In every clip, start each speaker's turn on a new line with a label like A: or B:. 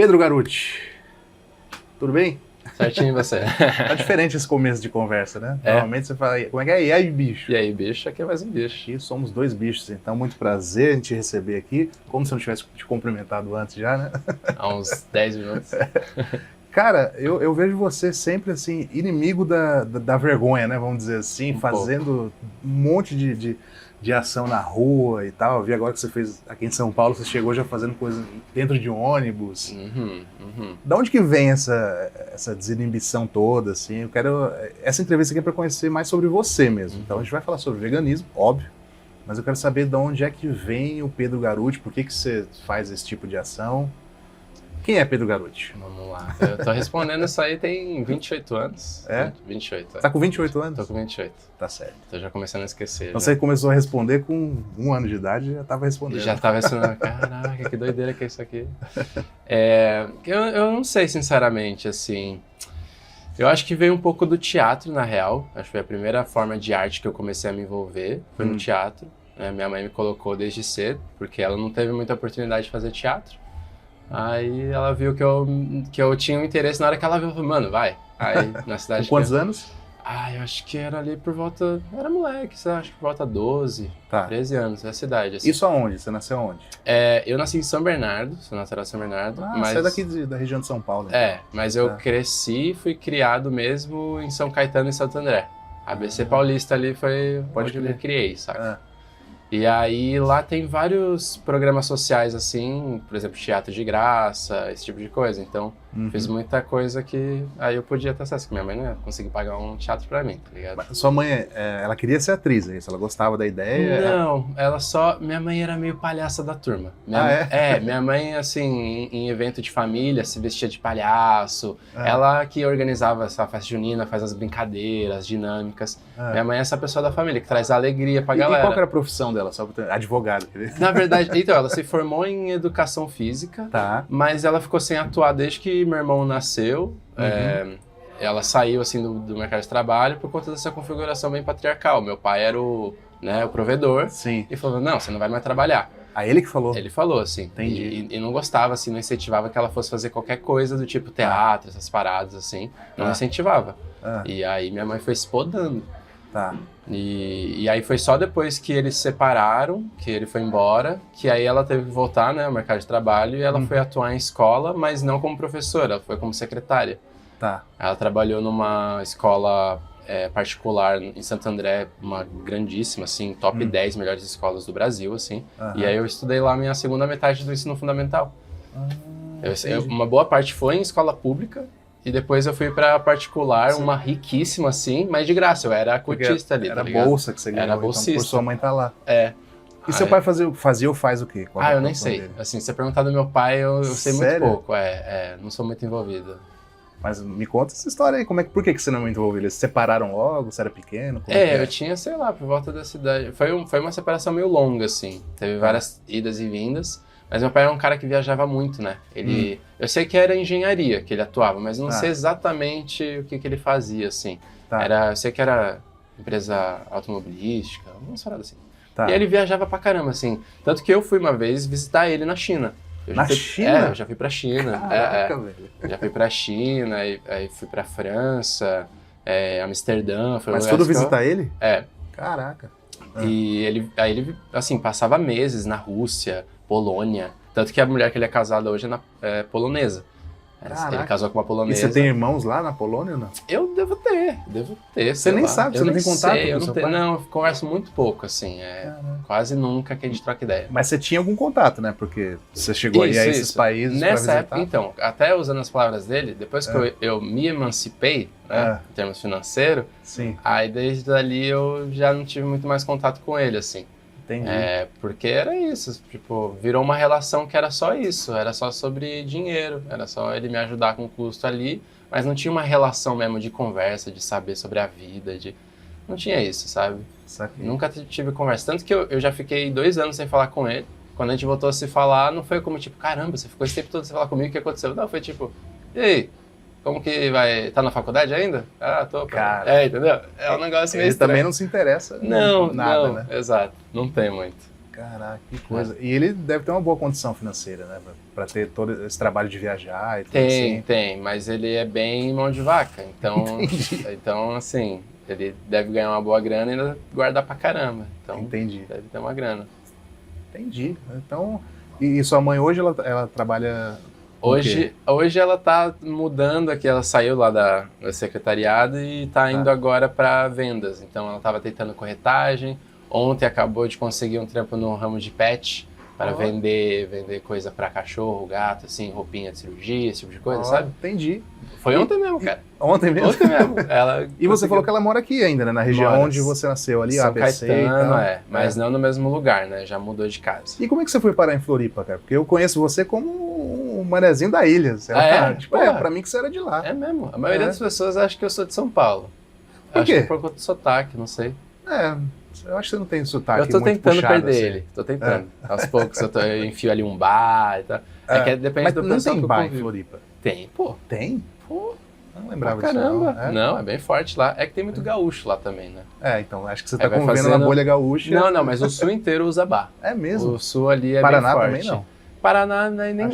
A: Pedro Garuti, tudo bem?
B: Certinho você.
A: Tá diferente esse começo de conversa, né?
B: É.
A: Normalmente você fala, como é que é? E aí, bicho?
B: E aí, bicho? Aqui é mais um bicho.
A: Aqui somos dois bichos, então muito prazer em te receber aqui. Como se eu não tivesse te cumprimentado antes já, né?
B: Há uns 10 minutos.
A: Cara, eu vejo você sempre assim, inimigo da vergonha, né? Vamos dizer assim, fazendo um monte de ação na rua e tal. Eu vi agora que você fez aqui em São Paulo, você chegou já fazendo coisa dentro de um ônibus. Da onde que vem essa desinibição toda, assim? Essa entrevista aqui é para conhecer mais sobre você mesmo. Então a gente vai falar sobre veganismo, óbvio, mas eu quero saber de onde é que vem o Pedro Garuti, por que você faz esse tipo de ação. Quem é Pedro Garuti?
B: Vamos lá. Eu tô respondendo isso aí tem 28 anos.
A: É?
B: 28.
A: Tá com 28 anos?
B: Tô com 28.
A: Tá certo.
B: Tô já começando a esquecer.
A: Então você começou a responder com 1 ano de idade e já tava respondendo.
B: Já tava respondendo, caraca, que doideira que é isso aqui. Eu não sei, sinceramente, assim. Eu acho que veio um pouco do teatro, na real. Acho que foi a primeira forma de arte que eu comecei a me envolver, foi no teatro. Minha mãe me colocou desde cedo, porque ela não teve muita oportunidade de fazer teatro. Aí ela viu que eu tinha um interesse, na hora que ela viu, eu falei, mano, vai. Aí na cidade...
A: Com quantos anos?
B: Eu acho que era ali por volta... Era moleque, acho que por volta 12, 13 anos, essa idade. Assim.
A: Isso aonde? Você nasceu aonde?
B: Eu nasci em São Bernardo, sou natural de São Bernardo. Mas...
A: Você é daqui da região de São Paulo. Então.
B: Mas eu cresci e fui criado mesmo em São Caetano e Santo André. A ABC Paulista ali foi onde eu me criei, sabe? E aí lá tem vários programas sociais assim, por exemplo, teatro de graça, esse tipo de coisa. Então fiz muita coisa que aí eu podia ter acesso, que minha mãe não ia conseguir pagar um teatro pra mim, tá ligado?
A: Mas sua mãe, ela queria ser atriz, é isso? Ela gostava da ideia?
B: Não, minha mãe era meio palhaça da turma. Minha mãe, assim, em evento de família, se vestia de palhaço. Ela que organizava essa festa junina, faz as brincadeiras, dinâmicas. Minha mãe é essa pessoa da família, que traz a alegria pra galera.
A: E qual que era a profissão dela? Só advogado.
B: Na verdade, então, ela se formou em educação física, mas ela ficou sem atuar desde que meu irmão nasceu. Ela saiu assim do mercado de trabalho por conta dessa configuração bem patriarcal. Meu pai era o provedor.
A: Sim.
B: E falou, não, você não vai mais trabalhar.
A: Ele que falou?
B: Ele falou, assim.
A: Entendi.
B: E não gostava, assim, não incentivava que ela fosse fazer qualquer coisa do tipo teatro, essas paradas, assim. Não incentivava. E aí minha mãe foi se podando. E aí foi só depois que eles se separaram, que ele foi embora, que aí ela teve que voltar, né, ao mercado de trabalho, e ela foi atuar em escola, mas não como professora, ela foi como secretária. Ela trabalhou numa escola particular em Santo André, uma grandíssima, assim, top 10 melhores escolas do Brasil, assim. E aí eu estudei lá a minha segunda metade do ensino fundamental. Uma boa parte foi em escola pública, e depois eu fui pra particular, uma riquíssima assim, mas de graça, eu era cotista ali,
A: era
B: tá ligado?
A: bolsa que você ganhou,
B: era bolsista.
A: Então por sua mãe tá lá. E
B: Aí...
A: seu pai fazia ou faz o quê?
B: Eu nem sei. Dele? Assim, se você perguntar do meu pai, eu sei muito pouco, não sou muito envolvido.
A: Mas me conta essa história aí, por que você não é muito envolvido? Eles se separaram logo, você era pequeno?
B: Eu tinha, sei lá, por volta da cidade, foi uma separação meio longa, assim, teve várias idas e vindas. Mas meu pai era um cara que viajava muito, né? Eu sei que era engenharia que ele atuava, mas não sei exatamente o que ele fazia, assim. Eu sei que era empresa automobilística, umas paradas assim. E ele viajava pra caramba, assim. Tanto que eu fui uma vez visitar ele na China.
A: China?
B: Eu já fui pra China.
A: Caraca, velho.
B: Já fui pra China, aí fui pra França, Amsterdã.
A: Mas tudo visitar ele? Caraca.
B: E ele, assim, passava meses na Rússia, Polônia. Tanto que a mulher que ele é casado hoje é polonesa. Ele casou com uma polonesa.
A: E você tem irmãos lá na Polônia ou não?
B: Eu devo ter.
A: Você nem sabe, você não tem contato com seu pai?
B: Não, eu converso muito pouco, assim. Quase nunca que a gente troca ideia.
A: Mas você tinha algum contato, né? Porque você chegou aí a esses países pra visitar.
B: Nessa época, então, até usando as palavras dele, depois que eu me emancipei, né, em termos financeiros, aí desde ali eu já não tive muito mais contato com ele, assim.
A: Entendi.
B: Porque era isso, tipo, virou uma relação que era só isso, era só sobre dinheiro, era só ele me ajudar com o custo ali, mas não tinha uma relação mesmo de conversa, de saber sobre a vida, não tinha isso, sabe? Nunca tive conversa, tanto que eu já fiquei 2 anos sem falar com ele, quando a gente voltou a se falar, não foi como tipo, caramba, você ficou esse tempo todo sem falar comigo, o que aconteceu? Não, foi tipo, e aí? Como que vai... Tá na faculdade ainda? Tô.
A: Cara,
B: entendeu? É um negócio meio
A: ele
B: estranho.
A: também não se interessa
B: Não,
A: nada, né?
B: Exato. Não tem muito.
A: Caraca, que coisa. E ele deve ter uma boa condição financeira, né? Pra ter todo esse trabalho de viajar e tudo assim.
B: Tem, mas ele é bem mão de vaca. Então, assim, ele deve ganhar uma boa grana e ainda guardar pra caramba. Então,
A: Entendi.
B: Deve ter uma grana.
A: Entendi. Então, e sua mãe hoje, ela trabalha...
B: Hoje ela tá mudando aqui, ela saiu lá do secretariado e tá indo agora para vendas. Então ela tava tentando corretagem. Ontem acabou de conseguir um trampo no ramo de pet para vender coisa para cachorro, gato, assim, roupinha de cirurgia, esse tipo de coisa, sabe?
A: Entendi.
B: Foi ontem mesmo, cara.
A: Ontem mesmo?
B: Ontem mesmo.
A: E você falou que ela mora aqui ainda, né? Na região onde você nasceu ali,
B: São
A: ABC
B: Caetano,
A: e tal.
B: mas não no mesmo lugar, né? Já mudou de casa.
A: E como é que você foi parar em Floripa, cara? Porque eu conheço você como um manezinho da ilha. Pra mim que você era de lá.
B: É mesmo. A maioria das pessoas acha que eu sou de São Paulo.
A: Por quê?
B: Acho que por conta do sotaque, não sei.
A: Eu acho que você não tem sotaque.
B: Eu tô
A: muito
B: tentando
A: puxado,
B: perder
A: assim.
B: ele. Tô tentando. Aos poucos eu enfio ali um bar e tal. Que depende
A: Mas
B: do
A: não
B: pessoal
A: tem
B: que eu
A: bar em
B: convivo.
A: Floripa?
B: Tem, pô.
A: Tem?
B: Pô.
A: Não lembrava disso.
B: Caramba. Não, é bem forte lá. É que tem muito gaúcho lá também, né?
A: Então acho que você tá
B: vai
A: convivendo
B: fazendo...
A: na bolha gaúcha.
B: Não, mas o sul inteiro usa bar.
A: É mesmo?
B: O sul ali é
A: Paraná
B: bem forte.
A: também não?
B: Paraná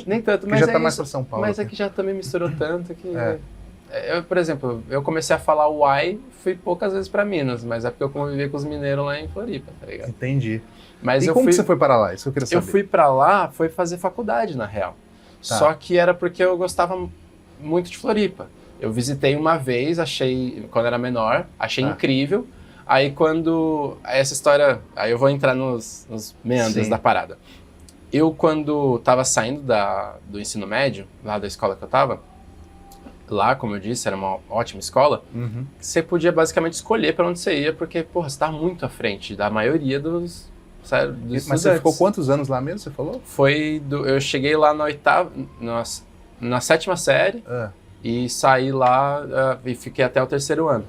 B: nem tanto, mas
A: já tá mais pra São Paulo.
B: Mas aqui já também misturou tanto que... Eu, por exemplo, eu comecei a falar uai, fui poucas vezes pra Minas, mas é porque eu convivi com os mineiros lá em Floripa, tá ligado?
A: Entendi.
B: Mas
A: e como que você foi para lá? Isso que eu queria saber.
B: Eu fui pra lá, foi fazer faculdade, na real.
A: Tá.
B: Só que era porque eu gostava muito de Floripa. Eu visitei uma vez, quando era menor, achei incrível. Aí essa história, aí eu vou entrar nos meandros da parada. Eu, quando tava saindo do ensino médio, lá da escola que eu tava, lá, como eu disse, era uma ótima escola, você podia basicamente escolher para onde você ia, porque, porra, você tá muito à frente da maioria dos
A: Mas você ficou quantos anos lá mesmo, você falou?
B: Eu cheguei lá na 7ª série e saí lá e fiquei até o 3º ano.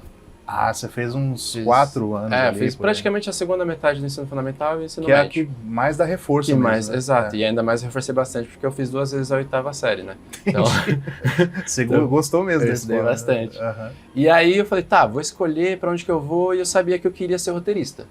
A: Você fez uns 4 anos.
B: Fiz praticamente a segunda metade do ensino fundamental e ensino
A: médio.
B: Que é a que
A: mais dá reforço mesmo, né?
B: Exato, e ainda mais reforcei bastante porque eu fiz 2 vezes a 8ª série, né? Então,
A: você gostou mesmo
B: eu estudei bastante. E aí eu falei, vou escolher pra onde que eu vou, e eu sabia que eu queria ser roteirista.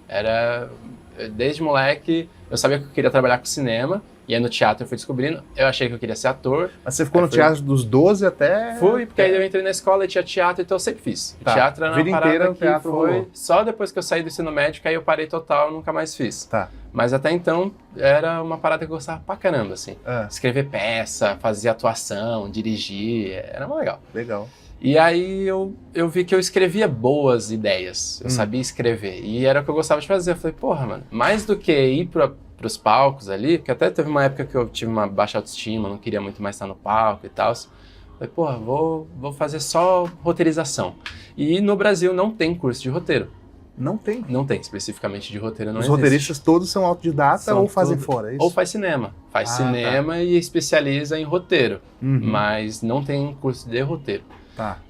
B: Desde moleque, eu sabia que eu queria trabalhar com cinema, e aí no teatro eu fui descobrindo, eu achei que eu queria ser ator.
A: Mas você ficou no teatro dos 12 até...
B: Fui, porque aí eu entrei na escola e tinha teatro, então eu sempre fiz. Teatro era uma parada que foi... Só depois que eu saí do ensino médio, que aí eu parei total, nunca mais fiz. Mas até então, era uma parada que eu gostava pra caramba, assim. Escrever peça, fazer atuação, dirigir, era muito legal.
A: Legal.
B: E aí eu vi que eu escrevia boas ideias, eu sabia escrever, e era o que eu gostava de fazer. Eu falei, porra, mano, mais do que ir pros palcos ali, porque até teve uma época que eu tive uma baixa autoestima, não queria muito mais estar no palco e tal. Falei, porra, vou fazer só roteirização. E no Brasil não tem curso de roteiro.
A: Não tem?
B: Não tem, especificamente de roteiro não
A: existe.
B: Os
A: roteiristas todos são autodidata ou fazem fora, é isso?
B: Ou faz cinema. Faz cinema e especializa em roteiro, mas não tem curso de roteiro.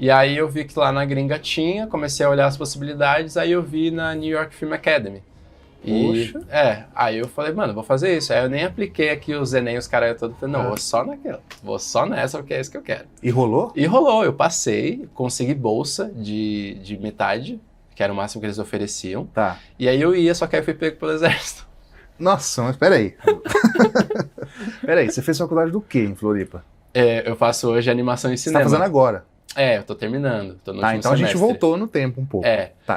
B: E aí eu vi que lá na gringa tinha, comecei a olhar as possibilidades, aí eu vi na New York Film Academy.
A: Poxa.
B: Aí eu falei, mano, vou fazer isso. Aí eu nem apliquei aqui os Enem, os caras todos. Falei, não, vou só naquela. Vou só nessa, porque é isso que eu quero.
A: E rolou?
B: E rolou. Eu passei, consegui bolsa de metade, que era o máximo que eles ofereciam. E aí eu ia, só que aí eu fui pego pelo exército.
A: Nossa, mas peraí. Peraí, você fez faculdade do quê em Floripa?
B: Eu faço hoje animação e cinema.
A: Você tá fazendo agora?
B: Eu tô terminando. Tô no último
A: então
B: semestre.
A: A gente voltou no tempo um pouco.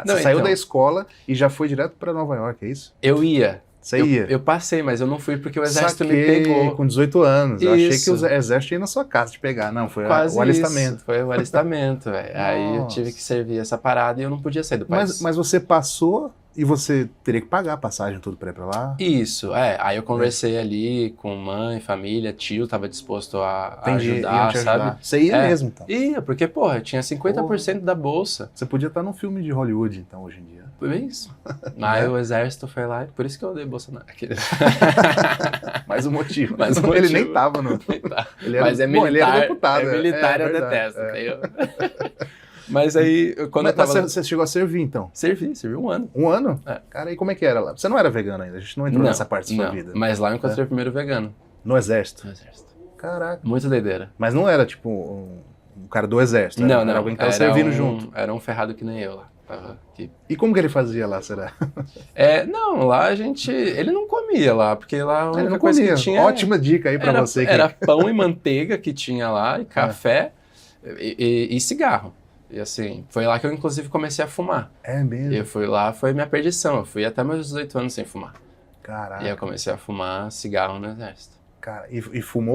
A: Você saiu da escola e já foi direto pra Nova York, é isso?
B: Eu ia.
A: Você ia?
B: Eu passei, mas eu não fui porque o exército me pegou.
A: Com 18 anos. Eu achei que o exército ia na sua casa te pegar. Não, foi
B: quase
A: o alistamento.
B: Isso. Foi o alistamento, velho. Aí eu tive que servir essa parada e eu não podia sair do país.
A: Mas você passou e você teria que pagar a passagem tudo pra ir pra lá?
B: Isso, Aí eu conversei ali com mãe, família, tio, tava disposto a ajudar, sabe?
A: Você ia mesmo, então?
B: Ia, porque, porra, eu tinha 50% da bolsa.
A: Você podia estar num filme de Hollywood, então, hoje em dia.
B: Foi isso. Aí o exército foi lá, por isso que eu odeio Bolsonaro.
A: Mais um motivo.
B: Ele
A: nem tava no...
B: Ele era... Mas é militar.
A: Ele era deputado.
B: É militar, eu detesto. Mas aí, quando eu tava...
A: Você chegou a servir, então?
B: Servi 1 ano.
A: 1 ano? Cara, e como é que era lá? Você não era vegano ainda, a gente não entrou nessa parte da sua vida.
B: Mas lá eu encontrei o primeiro vegano.
A: No exército?
B: No exército.
A: Caraca.
B: Muito doideira.
A: Mas não era, tipo, um cara do exército?
B: Não.
A: Era alguém que tava servindo junto?
B: Era um ferrado que nem eu lá.
A: E como que ele fazia lá, será?
B: Não, lá ele não comia lá, porque lá a única coisa que tinha...
A: Ótima dica aí pra você.
B: Era pão e manteiga que tinha lá, e café e cigarro. E assim, foi lá que eu inclusive comecei a fumar.
A: É mesmo?
B: Eu fui lá, foi minha perdição. Eu fui até meus 18 anos sem fumar.
A: Caraca.
B: E eu comecei a fumar cigarro no exército.
A: Cara, e fuma?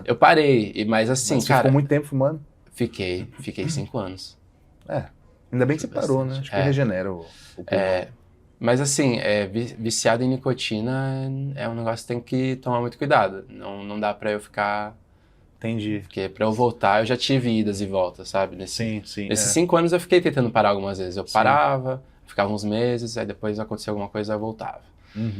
B: Eu parei, mas assim,
A: você ficou muito tempo fumando?
B: Fiquei 5 anos.
A: Ainda bem que você parou, né? Acho que regenera o pulmão.
B: Mas assim, viciado em nicotina é um negócio que tem que tomar muito cuidado. Não dá pra eu ficar...
A: Entendi.
B: Porque pra eu voltar, eu já tive idas e voltas, sabe?
A: Sim.
B: Nesses 5 anos eu fiquei tentando parar algumas vezes. Eu parava, ficava uns meses, aí depois acontecia alguma coisa, eu voltava.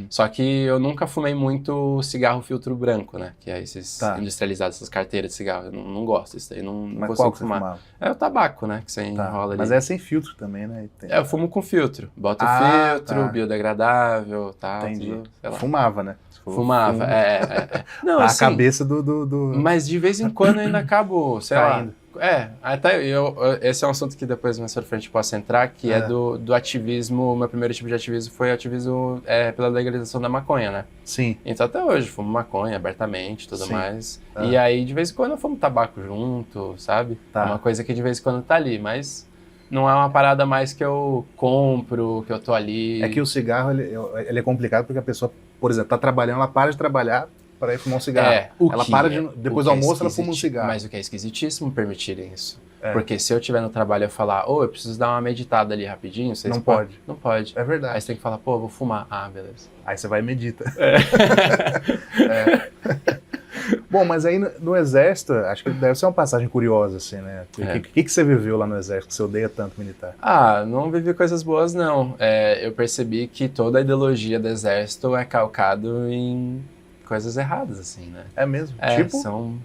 B: Só que eu nunca fumei muito cigarro filtro branco, né? Que é esses industrializados, essas carteiras de cigarro. Eu não gosto disso daí, não consigo fumar. É o tabaco, né? Que você enrola ali.
A: Mas é sem filtro também, né?
B: Eu fumo com filtro. Boto filtro, biodegradável, tá?
A: Entendi.
B: Tudo, sei lá.
A: Fumava, né?
B: Fumava, Não,
A: a cabeça do...
B: Mas de vez em quando eu ainda acabo, sei lá... Até esse é um assunto que depois mais pra frente posso entrar, que é do ativismo. Meu primeiro tipo de ativismo foi ativismo pela legalização da maconha, né?
A: Sim.
B: Então até hoje fumo maconha abertamente, tudo mais. E aí de vez em quando eu fumo tabaco junto, sabe? É uma coisa que de vez em quando tá ali, mas não é uma parada mais que eu compro, que eu tô ali.
A: É que o cigarro, ele é complicado porque a pessoa, por exemplo, tá trabalhando, ela para de trabalhar para ir fumar um cigarro. Ela para depois do almoço, ela fuma um cigarro.
B: Mas o que é esquisitíssimo permitirem isso. Porque se eu estiver no trabalho e eu falar, eu preciso dar uma meditada ali rapidinho, vocês
A: pode.
B: Não pode.
A: É verdade.
B: Aí você tem que falar, eu vou fumar. Ah, beleza.
A: Aí você vai e medita. Bom, mas aí no Exército, acho que deve ser uma passagem curiosa, assim, né? O que você viveu lá no Exército que você odeia tanto militar?
B: Não vivi coisas boas, não. Eu percebi que toda a ideologia do Exército é calcado em coisas erradas, assim, né?
A: É mesmo? Tipo?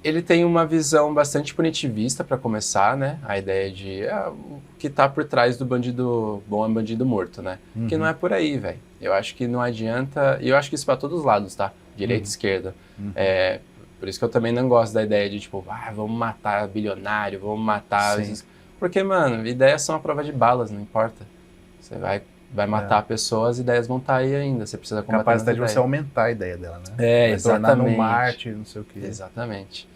B: Ele tem uma visão bastante punitivista, para começar, né? A ideia de o que tá por trás do bandido bom é bandido morto, né? Que não é por aí, velho. Eu acho que não adianta... E eu acho que isso para todos os lados, tá? Direita e esquerda. Por isso que eu também não gosto da ideia de, tipo, vamos matar bilionário, vamos matar... Porque, mano, ideias são a prova de balas, não importa. Você vai matar a pessoa, as ideias vão estar aí ainda. Você precisa combater
A: capaz de você aumentar a ideia dela, né?
B: Exatamente.
A: No Marte, não sei o quê.
B: Exatamente.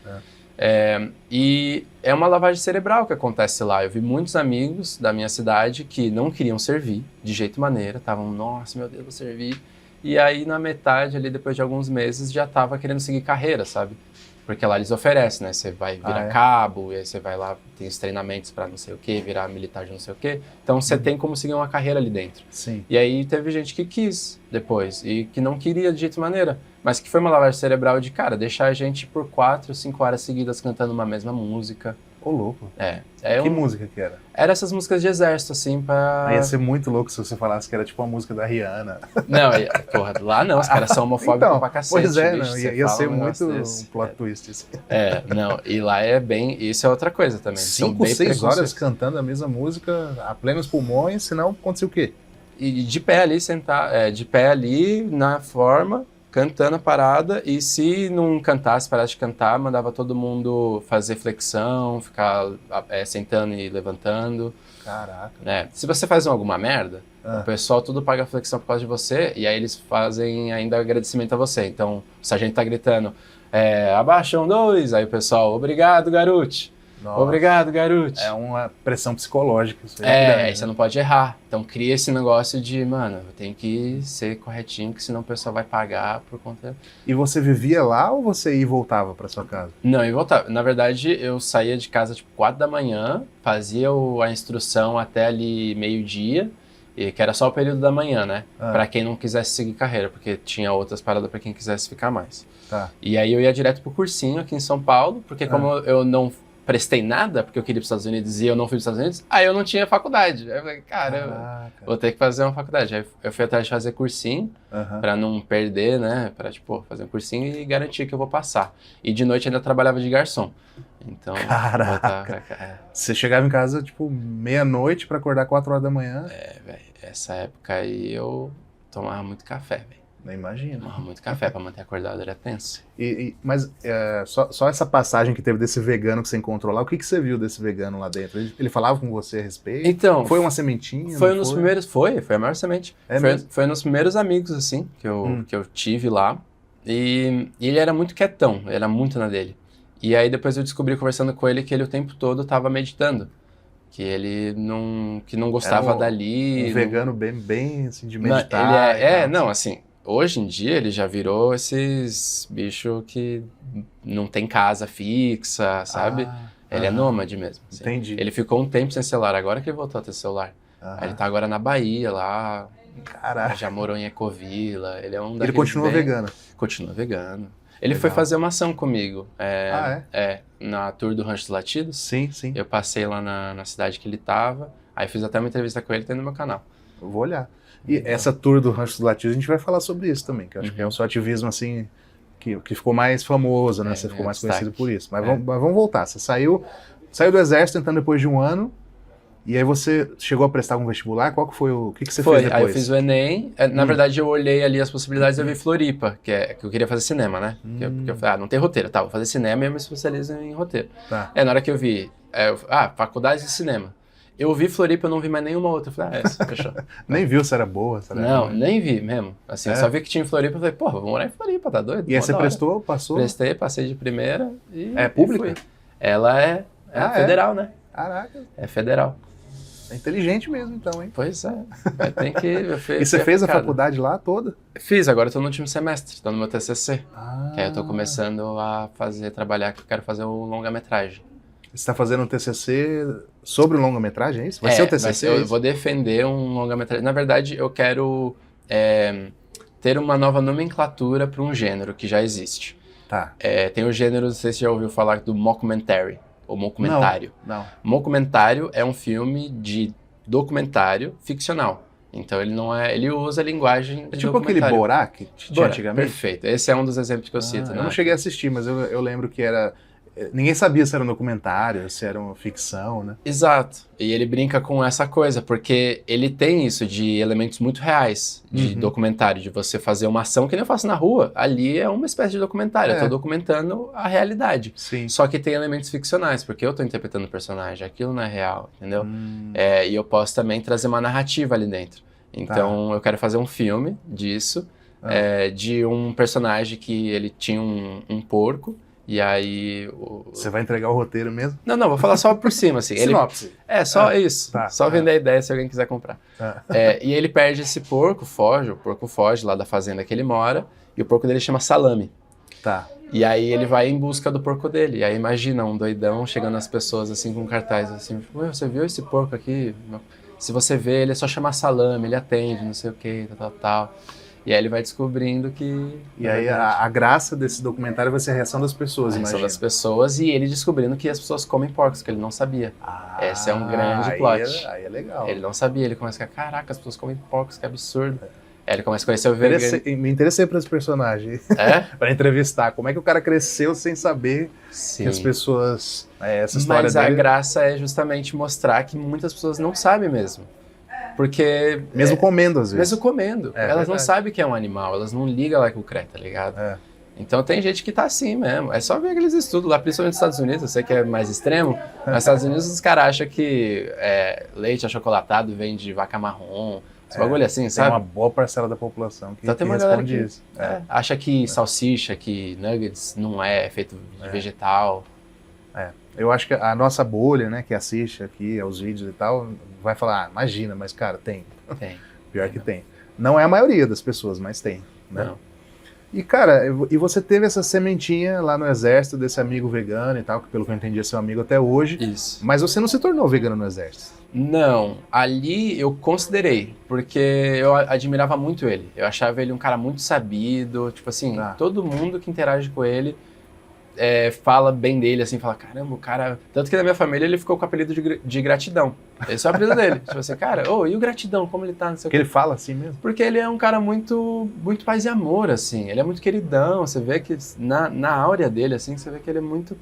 B: E é uma lavagem cerebral que acontece lá. Eu vi muitos amigos da minha cidade que não queriam servir de jeito maneira. Estavam, nossa, meu Deus, vou servir. E aí, na metade, ali, depois de alguns meses, já tava querendo seguir carreira, sabe? Porque lá eles oferecem, né? Você vai virar cabo, e aí você vai lá, tem os treinamentos pra não sei o quê, virar militar de não sei o quê. Então você tem como seguir uma carreira ali dentro.
A: Sim.
B: E aí teve gente que quis depois, e que não queria de jeito maneira. Mas que foi uma lavagem cerebral de, cara, deixar a gente por 4, 5 horas seguidas cantando uma mesma música.
A: Ô, louco.
B: Que
A: música que era?
B: Era essas músicas de exército, assim, pra...
A: Ia ser muito louco se você falasse que era tipo uma música da Rihanna.
B: Não, porra, lá não, os caras são homofóbicos pra cacete.
A: Pois é,
B: bicho,
A: ia ser muito um plot twist. Assim.
B: Não, e lá é bem... Isso é outra coisa também.
A: 5, 6 horas cantando a mesma música, a plenos pulmões, senão aconteceu o quê?
B: E de pé ali, de pé ali, na forma... cantando a parada, e se não cantasse, parasse de cantar, mandava todo mundo fazer flexão, ficar sentando e levantando.
A: Caraca.
B: Né? Se você faz alguma merda, o pessoal tudo paga flexão por causa de você, e aí eles fazem ainda agradecimento a você. Então, o sargento tá gritando, abaixam 2, aí o pessoal, obrigado, garoto. Nossa. Obrigado, garoto.
A: É uma pressão psicológica. Isso
B: aí você não pode errar. Então cria esse negócio de, mano, tem que ser corretinho, que senão o pessoal vai pagar por conta...
A: E você vivia lá ou você ia e voltava pra sua casa?
B: Não, eu voltava. Na verdade, eu saía de casa tipo 4 da manhã, fazia a instrução até ali meio-dia, que era só o período da manhã, né? Pra quem não quisesse seguir carreira, porque tinha outras paradas pra quem quisesse ficar mais.
A: Tá.
B: E aí eu ia direto pro cursinho aqui em São Paulo, porque como eu não prestei nada, porque eu queria ir para os Estados Unidos e eu não fui para os Estados Unidos, aí eu não tinha faculdade. Aí eu falei, cara, vou ter que fazer uma faculdade. Aí eu fui atrás de fazer cursinho, para não perder, né? Para, tipo, fazer um cursinho e garantir que eu vou passar. E de noite ainda trabalhava de garçom. Então,
A: caraca. Você chegava em casa, tipo, meia-noite para acordar 4 horas da manhã?
B: Velho. Essa época aí eu tomava muito café, velho.
A: Não imagino.
B: Muito café pra manter acordado, era tenso.
A: Mas só essa passagem que teve desse vegano que você encontrou lá, o que você viu desse vegano lá dentro? Ele falava com você a respeito?
B: Então...
A: Foi uma sementinha?
B: Foi um dos primeiros... Foi a maior semente. Foi um dos primeiros amigos, assim, que eu tive lá. E ele era muito quietão, ele era muito na dele. E aí depois eu descobri, conversando com ele, que ele o tempo todo tava meditando. Que ele não gostava dali.
A: Um vegano bem assim, de meditar.
B: Assim... Hoje em dia ele já virou esses bichos que não tem casa fixa, sabe? Ele é nômade mesmo. Assim.
A: Entendi.
B: Ele ficou um tempo sem celular, agora que ele voltou a ter celular. Aí ele tá agora na Bahia, lá.
A: Caraca.
B: Já morou em Ecovila. Ele é um
A: Ele continua vegano?
B: Continua vegano. Ele foi fazer uma ação comigo. Na Tour do Rancho dos Latidos.
A: Sim, sim.
B: Eu passei lá na cidade que ele tava. Aí fiz até uma entrevista com ele, tem no meu canal.
A: Eu vou olhar. E essa tour do Rancho dos Latidos, a gente vai falar sobre isso também, que eu acho que é o seu ativismo, assim, que ficou mais famoso, né? Você ficou mais conhecido por isso. Mas vamos voltar. Você saiu do exército, entrando depois de um ano, e aí você chegou a prestar um vestibular? Qual que foi o que você fez depois?
B: Aí eu fiz o Enem. Na verdade, eu olhei ali as possibilidades, eu vi Floripa, que eu queria fazer cinema, né? Porque eu falei, não tem roteiro, tá, vou fazer cinema e eu me especializo em roteiro.
A: Tá.
B: Na hora que eu vi, faculdade de cinema. Eu vi Floripa, eu não vi mais nenhuma outra. Eu falei, essa, fechou.
A: Nem viu se era boa?
B: Nem vi mesmo. Assim, só vi que tinha em Floripa, eu falei, porra, vou morar em Floripa, tá doido?
A: E aí você prestou, passou?
B: Prestei, passei de primeira e...
A: É pública?
B: Ela é federal, né?
A: Caraca.
B: É federal.
A: É inteligente mesmo, então, hein?
B: Pois é. Tem que...
A: E você fez a faculdade lá toda?
B: Fiz, agora eu tô no último semestre, tô no meu TCC. Que aí eu tô começando a trabalhar, que eu quero fazer um longa-metragem.
A: Você está fazendo um TCC sobre um longa-metragem, é isso? Vai ser o TCC?
B: Eu vou defender um longa-metragem. Na verdade, eu quero ter uma nova nomenclatura para um gênero que já existe.
A: Tá.
B: Tem o gênero, não sei se você já ouviu falar do mockumentary, ou mockumentário.
A: Não.
B: Mockumentário é um filme de documentário ficcional. Então ele não é, ele usa a linguagem de
A: tipo aquele Borá que tinha antigamente?
B: Perfeito, esse é um dos exemplos que eu cito.
A: Eu não cheguei a assistir, mas eu lembro que era... Ninguém sabia se era um documentário, se era uma ficção, né?
B: Exato. E ele brinca com essa coisa, porque ele tem isso de elementos muito reais de documentário, de você fazer uma ação que nem eu faço na rua. Ali é uma espécie de documentário, eu tô documentando a realidade.
A: Sim.
B: Só que tem elementos ficcionais, porque eu tô interpretando o personagem, aquilo não é real, entendeu? E eu posso também trazer uma narrativa ali dentro. Então eu quero fazer um filme disso, de um personagem que ele tinha um porco. E aí...
A: Você vai entregar o roteiro mesmo?
B: Não, vou falar só por cima, assim.
A: Sinopse.
B: Só isso.
A: Tá,
B: só vender a ideia se alguém quiser comprar. E ele perde esse porco, o porco foge lá da fazenda que ele mora, e o porco dele chama Salame.
A: Tá.
B: E aí ele vai em busca do porco dele. E aí imagina um doidão chegando às pessoas assim com cartaz assim, você viu esse porco aqui? Se você vê, ele é só chamar Salame, ele atende, não sei o que, tal. E aí ele vai descobrindo que...
A: E aí a graça desse documentário vai ser a reação das pessoas, imagina.
B: A reação das pessoas e ele descobrindo que as pessoas comem porcos, que ele não sabia. Esse é um grande plot.
A: Aí é legal.
B: Ele não sabia, ele começa a ficar, caraca, as pessoas comem porcos, que absurdo. Aí ele começa a conhecer o vegano.
A: Me interessei por esse personagem. Para entrevistar. Como é que o cara cresceu sem saber que as pessoas... essa história
B: Mas
A: dele...
B: a graça é justamente mostrar que muitas pessoas não sabem mesmo. Porque...
A: Mesmo comendo, às vezes.
B: Mesmo comendo. Elas não sabem que é um animal, elas não ligam lá com o cré, tá ligado? Então tem gente que tá assim mesmo. É só ver aqueles estudos lá, principalmente nos Estados Unidos, eu sei que é mais extremo, mas nos Estados Unidos os caras acham que leite achocolatado vem de vaca marrom, esse bagulho assim, sabe?
A: Tem uma boa parcela da população que,
B: então, tem uma
A: responde
B: que,
A: isso.
B: Acha que salsicha, que nuggets não é feito de vegetal.
A: Eu acho que a nossa bolha, né, que assiste aqui aos vídeos e tal, vai falar, imagina, mas cara, tem. Pior que tem. Não é a maioria das pessoas, mas tem, né?
B: Não.
A: E cara, e você teve essa sementinha lá no exército desse amigo vegano e tal, que pelo que eu entendi é seu amigo até hoje.
B: Isso.
A: Mas você não se tornou vegano no exército?
B: Não, ali eu considerei, porque eu admirava muito ele. Eu achava ele um cara muito sabido, tipo assim, todo mundo que interage com ele fala bem dele, assim, fala, caramba, o cara... Tanto que na minha família ele ficou com o apelido de Gratidão. Esse é o apelido dele. Tipo assim, cara, e o Gratidão, como ele tá? Não sei o
A: que ele fala assim mesmo?
B: Porque ele é um cara muito, muito paz e amor, assim. Ele é muito queridão, você vê que na áurea dele, assim, você vê que ele é muito,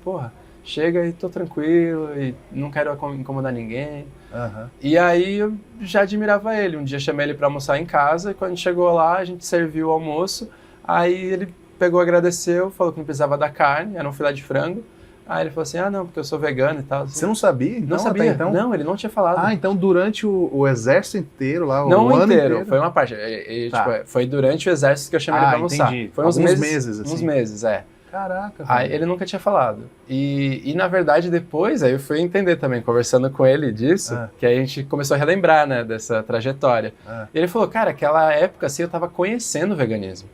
B: chega e tô tranquilo e não quero incomodar ninguém.
A: Uhum.
B: E aí eu já admirava ele. Um dia chamei ele pra almoçar em casa e quando a gente chegou lá, a gente serviu o almoço. Aí ele pegou, agradeceu, falou que não precisava da carne, era um filé de frango. Aí ele falou assim, não, porque eu sou vegano e tal. Assim.
A: Você não sabia?
B: Não sabia, então? Não, ele não tinha falado.
A: Então durante o exército inteiro lá,
B: não
A: o ano
B: inteiro, foi uma parte. Tipo, foi durante o exército que eu chamei ele pra almoçar.
A: Entendi.
B: Foi uns meses assim. Uns meses,
A: Caraca.
B: Aí ele nunca tinha falado. E na verdade depois, aí eu fui entender também, conversando com ele disso, que aí a gente começou a relembrar, né, dessa trajetória. E ele falou, cara, aquela época assim eu tava conhecendo o veganismo.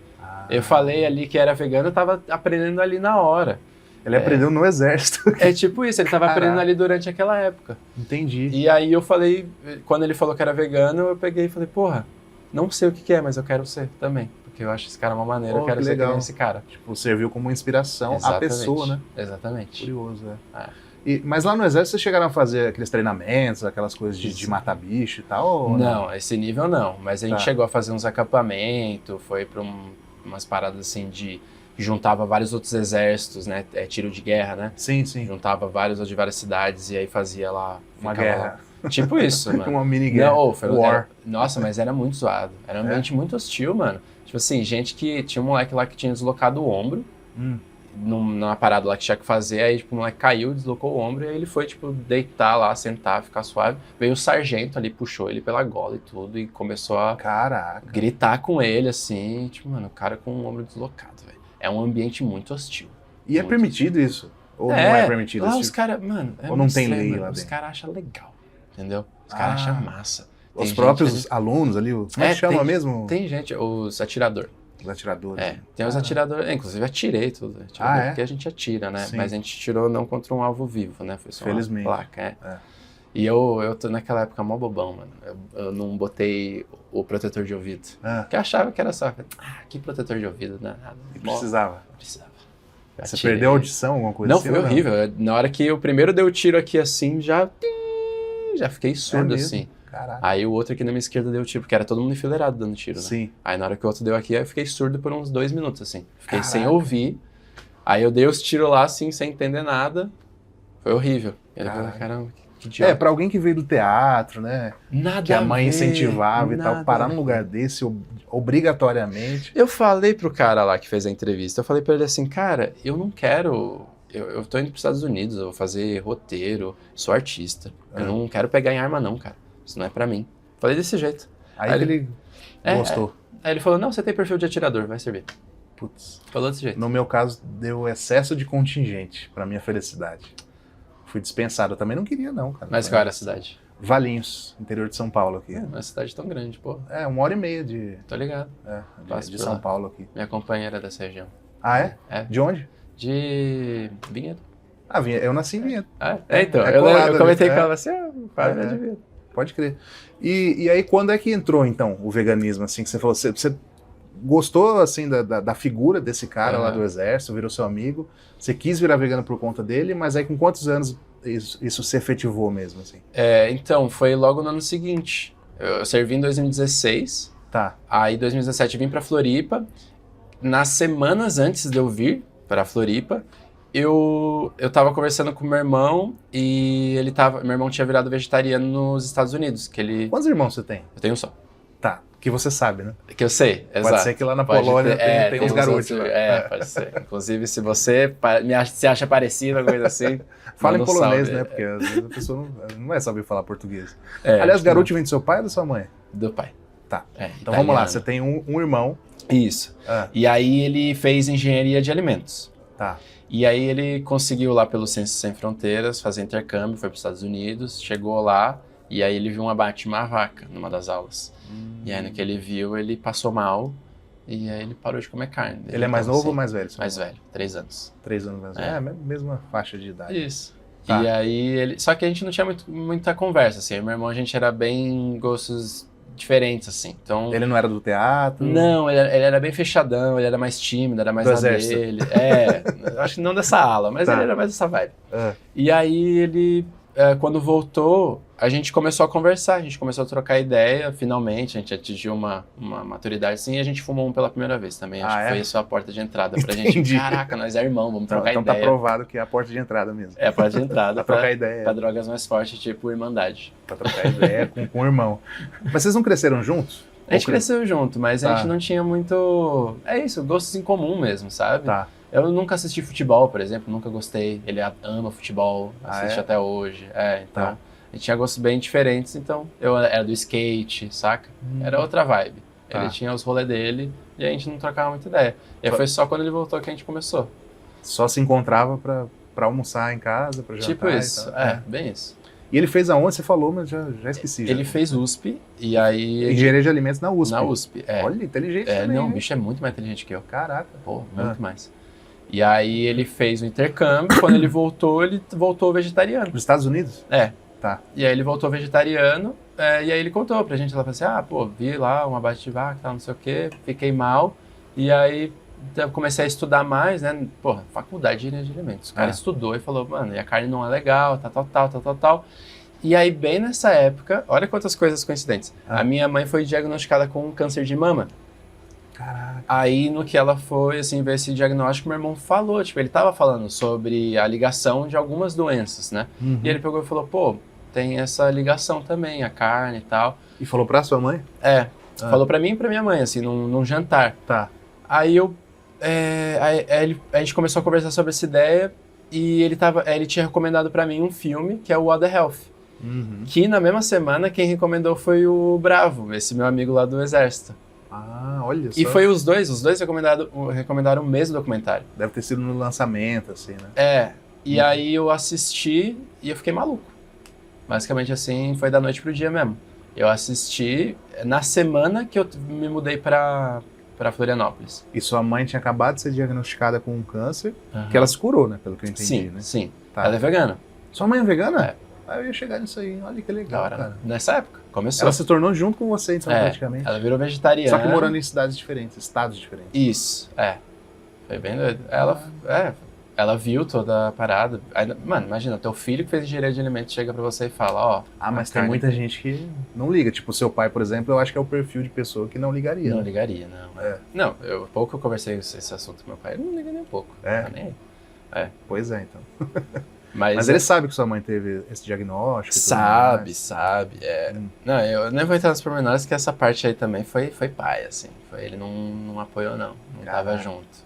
B: Eu falei ali que era vegano, eu tava aprendendo ali na hora.
A: Ele aprendeu no exército.
B: É tipo isso, ele tava aprendendo ali durante aquela época.
A: Entendi.
B: E aí eu falei, quando ele falou que era vegano, eu peguei e falei, não sei o que é, mas eu quero ser também. Porque eu acho esse cara uma maneira, eu quero ser que nem esse cara.
A: Tipo, serviu como inspiração à pessoa, né?
B: Exatamente.
A: Curioso, mas lá no exército vocês chegaram a fazer aqueles treinamentos, aquelas coisas de matar bicho e tal? Ou
B: não, esse nível não. Mas a gente chegou a fazer uns acampamentos, foi pra umas paradas assim de... Juntava vários outros exércitos, né? Tiro de guerra, né?
A: Sim, sim.
B: Juntava vários de várias cidades e aí fazia lá...
A: Uma guerra.
B: Lá. Tipo isso, mano.
A: Uma mini guerra.
B: War. Nossa, mas era muito zoado. Era um ambiente muito hostil, mano. Tipo assim, gente que... Tinha um moleque lá que tinha deslocado o ombro. Numa parada lá que tinha que fazer. Aí, tipo, o moleque caiu, deslocou o ombro. E aí ele foi, tipo, deitar lá, sentar, ficar suave. Veio o sargento ali, puxou ele pela gola e tudo. E começou a... gritar com ele, assim. Tipo, mano, o cara com o ombro deslocado, velho. É um ambiente muito hostil.
A: E é permitido isso? Ou não é permitido?
B: Lá os caras, mano...
A: Ou não tem lei lá dentro?
B: Os caras acham legal, entendeu? Os caras acham massa.
A: Os próprios alunos ali, como é que chama mesmo?
B: Tem gente, os atiradores.
A: Os atiradores.
B: Tem os atiradores, inclusive atirei tudo. Porque a gente atira, né? Sim. Mas a gente tirou não contra um alvo vivo, né? Foi só
A: felizmente.
B: Uma placa, E eu tô naquela época mó bobão, mano. Eu não botei o protetor de ouvido. Porque eu achava que era só, que protetor de ouvido, né?
A: Precisava.
B: Precisava.
A: Você perdeu a audição, alguma coisa assim?
B: Não, foi horrível. Na hora que o primeiro deu o tiro aqui assim, já fiquei surdo assim.
A: Caraca.
B: Aí o outro aqui na minha esquerda deu tiro, porque era todo mundo enfileirado dando tiro, né?
A: Sim.
B: Aí na hora que o outro deu aqui, eu fiquei surdo por uns 2 minutos, assim. Fiquei sem ouvir. Aí eu dei os tiros lá, assim, sem entender nada. Foi horrível. E aí eu falei, caramba, que idiota.
A: Pra alguém que veio do teatro, né?
B: Nada
A: que a mãe incentivava
B: e
A: tal, parar num lugar desse obrigatoriamente.
B: Eu falei pro cara lá que fez a entrevista, eu falei pra ele assim, cara, eu não quero... Eu tô indo pros Estados Unidos, eu vou fazer roteiro, sou artista. Eu não quero pegar em arma não, cara. Isso não é pra mim. Falei desse jeito.
A: Aí ele gostou.
B: Aí ele falou, não, você tem perfil de atirador, vai servir.
A: Putz.
B: Falou desse jeito.
A: No meu caso, deu excesso de contingente pra minha felicidade. Fui dispensado. Eu também não queria não, cara.
B: Mas qual era a cidade?
A: Valinhos, interior de São Paulo aqui.
B: Não é uma cidade tão grande, pô.
A: 1h30 de...
B: Tô ligado.
A: De São Paulo aqui.
B: Minha companheira é dessa região.
A: Ah, é? De onde?
B: De Vinhedo.
A: Eu nasci em Vinhedo.
B: Então, eu comentei com ela assim, pai de Vinhedo.
A: Pode crer. E aí, quando é que entrou, então, o veganismo, assim, que você falou, você gostou, assim, da figura desse cara lá do exército, virou seu amigo, você quis virar vegano por conta dele, mas aí com quantos anos isso se efetivou mesmo, assim?
B: Então, foi logo no ano seguinte. Eu servi em 2016.
A: Tá.
B: Aí, em 2017, eu vim pra Floripa. Nas semanas antes de eu vir pra Floripa, eu tava conversando com meu irmão e meu irmão tinha virado vegetariano nos Estados Unidos.
A: Quantos irmãos você tem?
B: Eu tenho um só.
A: Tá, que você sabe, né?
B: Que eu sei, exato.
A: Pode ser que lá na Polônia tem uns garotos.
B: Pode ser. Inclusive, se você se acha parecido, alguma coisa assim...
A: Fala em polonês, né? Porque às vezes a pessoa não vai saber falar português. Aliás, garoto vem do seu pai ou da sua mãe?
B: Do pai.
A: Tá. Então vamos lá, você tem um irmão.
B: Isso. E aí ele fez engenharia de alimentos.
A: Tá.
B: E aí ele conseguiu lá pelo Ciências Sem Fronteiras fazer intercâmbio, foi para os Estados Unidos, chegou lá e aí ele viu um abate de uma vaca numa das aulas. E aí no que ele viu, ele passou mal e aí ele parou de comer carne.
A: Ele é mais novo ou mais velho?
B: Mais velho, 3 anos.
A: 3 anos mais velho. Mesma faixa de idade.
B: Isso. Tá. E aí ele... Só que a gente não tinha muita conversa, assim. Meu irmão, a gente era bem gostos diferentes, assim. Então,
A: ele não era do teatro?
B: Não, ele era bem fechadão, ele era mais tímido, era mais na dele. Acho que não dessa ala, mas ele era mais dessa vibe. E aí ele, quando voltou, a gente começou a conversar, a gente começou a trocar ideia, finalmente, a gente atingiu uma maturidade assim, e a gente fumou pela primeira vez também. Acho que foi isso a porta de entrada pra gente. Caraca, nós é irmão, vamos trocar ideia.
A: Então tá provado que é a porta de entrada mesmo.
B: É a porta de entrada
A: pra trocar ideia.
B: Pra drogas mais fortes, tipo Irmandade.
A: Pra trocar ideia com o irmão. Mas vocês não cresceram juntos?
B: A gente cresceu junto, mas a gente não tinha muito... É isso, gostos em comum mesmo, sabe? Eu nunca assisti futebol, por exemplo, nunca gostei. Ele ama futebol, assiste até hoje. Então... A gente tinha gostos bem diferentes, então eu era do skate, saca? Era outra vibe. Ele tinha os rolês dele e a gente não trocava muita ideia. E aí foi só quando ele voltou que a gente começou.
A: Só se encontrava pra almoçar em casa, pra jantar?
B: Tipo isso, bem isso.
A: E ele fez aonde? Você falou, mas já esqueci.
B: Ele fez USP e aí...
A: Engenharia de alimentos na USP?
B: Na USP,
A: Olha, inteligente também.
B: Não, o bicho é muito mais inteligente que eu.
A: Caraca.
B: Pô, muito mais. E aí ele fez o intercâmbio, quando ele voltou vegetariano.
A: Nos Estados Unidos?
B: E aí ele voltou vegetariano, e aí ele contou pra gente, ela falou assim, vi lá uma abate de vaca, tal, não sei o quê, fiquei mal, e aí eu comecei a estudar mais, né, faculdade de engenharia de alimentos. O cara estudou e falou, mano, e a carne não é legal, tal. E aí bem nessa época, olha quantas coisas coincidentes, a minha mãe foi diagnosticada com câncer de mama.
A: Caraca.
B: Aí no que ela foi, assim, ver esse diagnóstico, meu irmão falou, tipo, ele tava falando sobre a ligação de algumas doenças, né, e ele pegou e falou, tem essa ligação também, a carne e tal.
A: E falou pra sua mãe?
B: Falou pra mim e pra minha mãe, assim, num jantar. Aí a gente começou a conversar sobre essa ideia e ele tinha recomendado pra mim um filme que é o What the Health. Que na mesma semana quem recomendou foi o Bravo, esse meu amigo lá do Exército.
A: Olha só.
B: E foi os dois recomendaram o mesmo documentário.
A: Deve ter sido no lançamento, assim, né?
B: E aí eu assisti e eu fiquei maluco. Basicamente assim, foi da noite pro dia mesmo. Eu assisti na semana que eu me mudei pra Florianópolis.
A: E sua mãe tinha acabado de ser diagnosticada com um câncer, que ela se curou, né? Pelo que eu entendi, né?
B: Sim. Ela é vegana.
A: Sua mãe é vegana? Eu ia chegar nisso aí. Olha que legal, cara.
B: Nessa época, começou.
A: Ela se tornou junto com você, então, praticamente.
B: Ela virou vegetariana.
A: Só que morando em cidades diferentes, estados diferentes.
B: Isso, Foi bem doido. Ela viu toda a parada. Aí, mano, imagina, teu filho que fez engenharia de alimentos chega pra você e fala,
A: mas tem muita gente que não liga. Tipo, seu pai, por exemplo, eu acho que é o perfil de pessoa que não ligaria.
B: Não ligaria, não. Não, pouco eu conversei esse assunto com meu pai, ele não liga nem um pouco. Tá nem aí.
A: Pois é, então.
B: Mas
A: ele sabe que sua mãe teve esse diagnóstico?
B: Sabe. Não, eu nem vou entrar nos pormenores, que essa parte aí também foi pai, assim. Ele não apoiou, não. Não tava junto.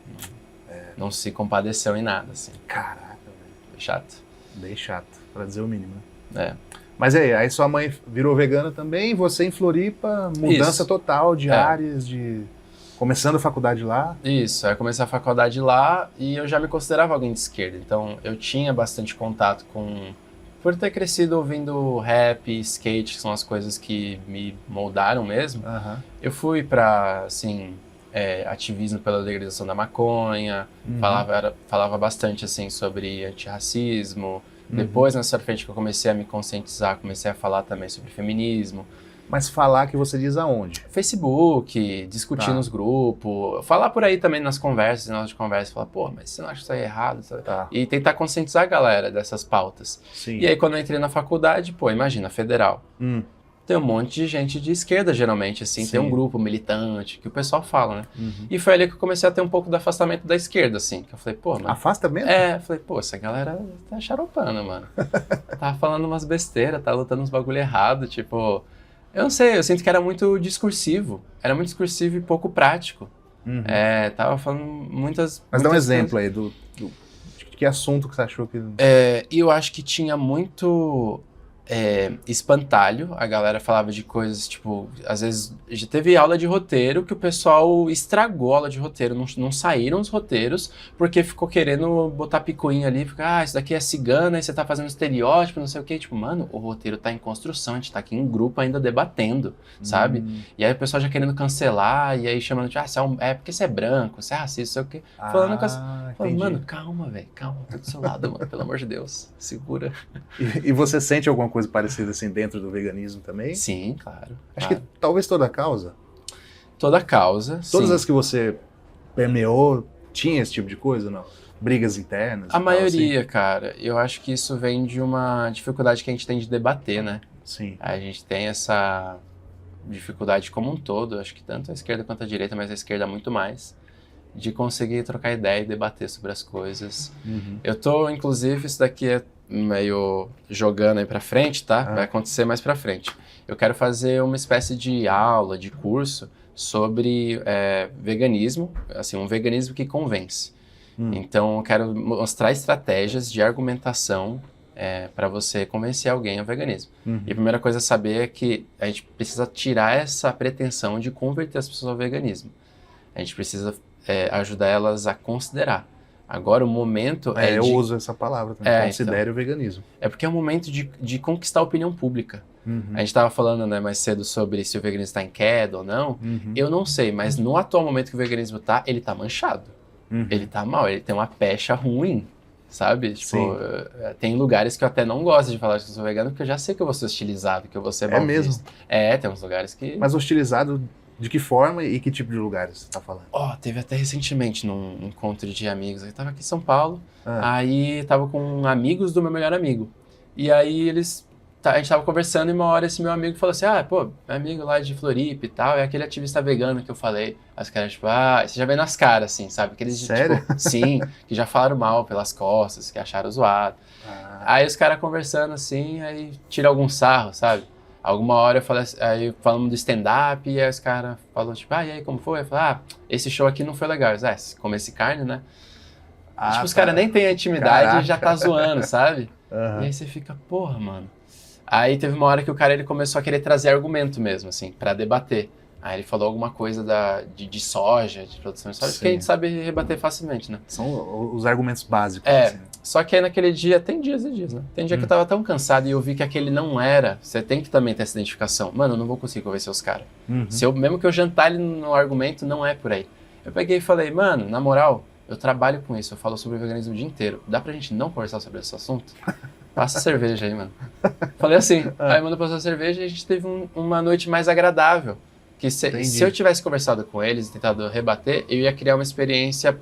B: Não se compadeceu em nada, assim.
A: Caraca, velho.
B: Bem chato,
A: pra dizer o mínimo, né? Mas aí sua mãe virou vegana também, você em Floripa, mudança total de áreas, começando a faculdade lá?
B: Isso, aí eu comecei a faculdade lá e eu já me considerava alguém de esquerda, então eu tinha bastante contato com... Por ter crescido ouvindo rap, skate, que são as coisas que me moldaram mesmo, eu fui pra, assim... ativismo pela legalização da maconha, falava bastante assim sobre antirracismo. Depois, nessa frente que eu comecei a me conscientizar, comecei a falar também sobre feminismo.
A: Mas falar que você diz aonde?
B: Facebook, discutir nos grupos, falar por aí também nas conversas, falar, mas você não acha isso aí errado? E tentar conscientizar a galera dessas pautas.
A: Sim.
B: E aí quando eu entrei na faculdade, imagina, federal. Tem um monte de gente de esquerda, geralmente, assim, tem um grupo militante, que o pessoal fala, né? E foi ali que eu comecei a ter um pouco do afastamento da esquerda, assim, que eu falei, mano...
A: Afasta mesmo?
B: Eu falei, essa galera tá xaropando, mano. Tá falando umas besteiras, tá lutando uns bagulho errado, tipo... Eu não sei, eu sinto que era muito discursivo e pouco prático. Tava falando muitas...
A: Mas dá um exemplo aí de que assunto que você achou que...
B: E eu acho que tinha muito... espantalho, a galera falava de coisas, tipo, às vezes já teve aula de roteiro que o pessoal estragou a aula de roteiro, não saíram os roteiros porque ficou querendo botar picuinha ali, isso daqui é cigana, e você tá fazendo estereótipo, não sei o que, tipo, mano, o roteiro tá em construção, a gente tá aqui em grupo ainda debatendo, sabe? E aí o pessoal já querendo cancelar, e aí chamando, porque você é branco, você é racista, não sei o que, falando, mano, calma, velho, calma, tô do seu lado, mano, pelo amor de Deus, segura.
A: E você sente alguma coisa coisa parecida assim dentro do veganismo também?
B: Sim, claro.
A: Acho que talvez toda a causa.
B: Toda a causa,
A: Todas
B: sim.
A: as que você permeou, tinha esse tipo de coisa, não? Brigas internas?
B: A maioria,
A: assim?
B: cara. Eu acho que isso vem de uma dificuldade que a gente tem de debater, né?
A: Sim.
B: A gente tem essa dificuldade como um todo, acho que tanto a esquerda quanto a direita, mas a esquerda muito mais, de conseguir trocar ideia e debater sobre as coisas. Eu tô, inclusive, isso daqui é meio jogando aí pra frente, tá? Vai acontecer mais pra frente. Eu quero fazer uma espécie de aula, de curso sobre veganismo, assim, um veganismo que convence. Então, eu quero mostrar estratégias de argumentação para você convencer alguém ao veganismo. E a primeira coisa a saber é que a gente precisa tirar essa pretensão de converter as pessoas ao veganismo. A gente precisa ajudar elas a considerar. Agora o momento
A: eu uso essa palavra também, considere
B: então,
A: o veganismo.
B: É porque é o momento de conquistar a opinião pública. A gente estava falando, né, mais cedo sobre se o veganismo está em queda ou não. Eu não sei, mas no atual momento que o veganismo está, ele está manchado. Ele está mal, ele tem uma pecha ruim, sabe? Tipo, tem lugares que eu até não gosto de falar que eu sou vegano, porque eu já sei que eu vou ser hostilizado, que eu vou ser mal visto. Tem uns lugares que...
A: Mas hostilizado de que forma e que tipo de lugares você tá falando?
B: Teve até recentemente num encontro de amigos, eu tava aqui em São Paulo, aí tava com amigos do meu melhor amigo. E aí a gente tava conversando e uma hora esse meu amigo falou assim, meu amigo lá de Floripa e tal, é aquele ativista vegano que eu falei. As caras, tipo, você já vê nas caras, assim, sabe? Aqueles,
A: sério?
B: Tipo, sim, que já falaram mal pelas costas, que acharam zoado. Aí os caras conversando assim, aí tira algum sarro, sabe? Alguma hora eu falei, aí falamos do stand-up, e aí os caras falaram, tipo, e aí, como foi? Eu falei, esse show aqui não foi legal. Eles, comer esse carne, né? Tipo, os caras nem têm a intimidade e já tá zoando, sabe? E aí você fica, porra, mano. Aí teve uma hora que o cara ele começou a querer trazer argumento mesmo, assim, pra debater. Aí ele falou alguma coisa de soja, de produção de soja, que a gente sabe rebater facilmente, né?
A: São os argumentos básicos.
B: Assim. Só que aí naquele dia, tem dias e dias, né? Tem dia que eu tava tão cansado e eu vi que aquele não era. Você tem que também ter essa identificação. Mano, eu não vou conseguir convencer os caras. Mesmo que eu jantar ele no argumento, não é por aí. Eu peguei e falei, mano, na moral, eu trabalho com isso, eu falo sobre veganismo o dia inteiro. Dá pra gente não conversar sobre esse assunto? Passa cerveja aí, mano. Falei assim. Aí mandou passar cerveja e a gente teve uma noite mais agradável. Que se eu tivesse conversado com eles e tentado rebater, eu ia criar uma experiência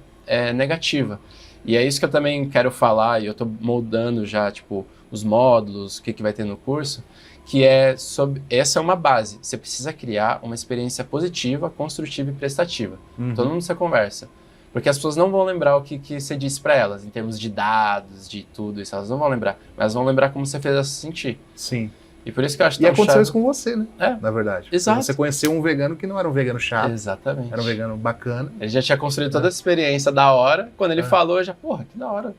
B: negativa. E é isso que eu também quero falar, e eu tô moldando já, tipo, os módulos, o que vai ter no curso, que essa é uma base. Você precisa criar uma experiência positiva, construtiva e prestativa. Todo mundo você conversa. Porque as pessoas não vão lembrar o que você disse para elas, em termos de dados, de tudo isso, elas não vão lembrar. Mas vão lembrar como você fez elas se sentir.
A: Sim.
B: E por isso que eu acho tão
A: chato. E aconteceu isso com você, né? Na verdade.
B: Exato.
A: Você conheceu um vegano que não era um vegano chato.
B: Exatamente.
A: Era um vegano bacana.
B: Ele já tinha construído toda essa experiência da hora. Quando ele falou, eu já, porra, que da hora.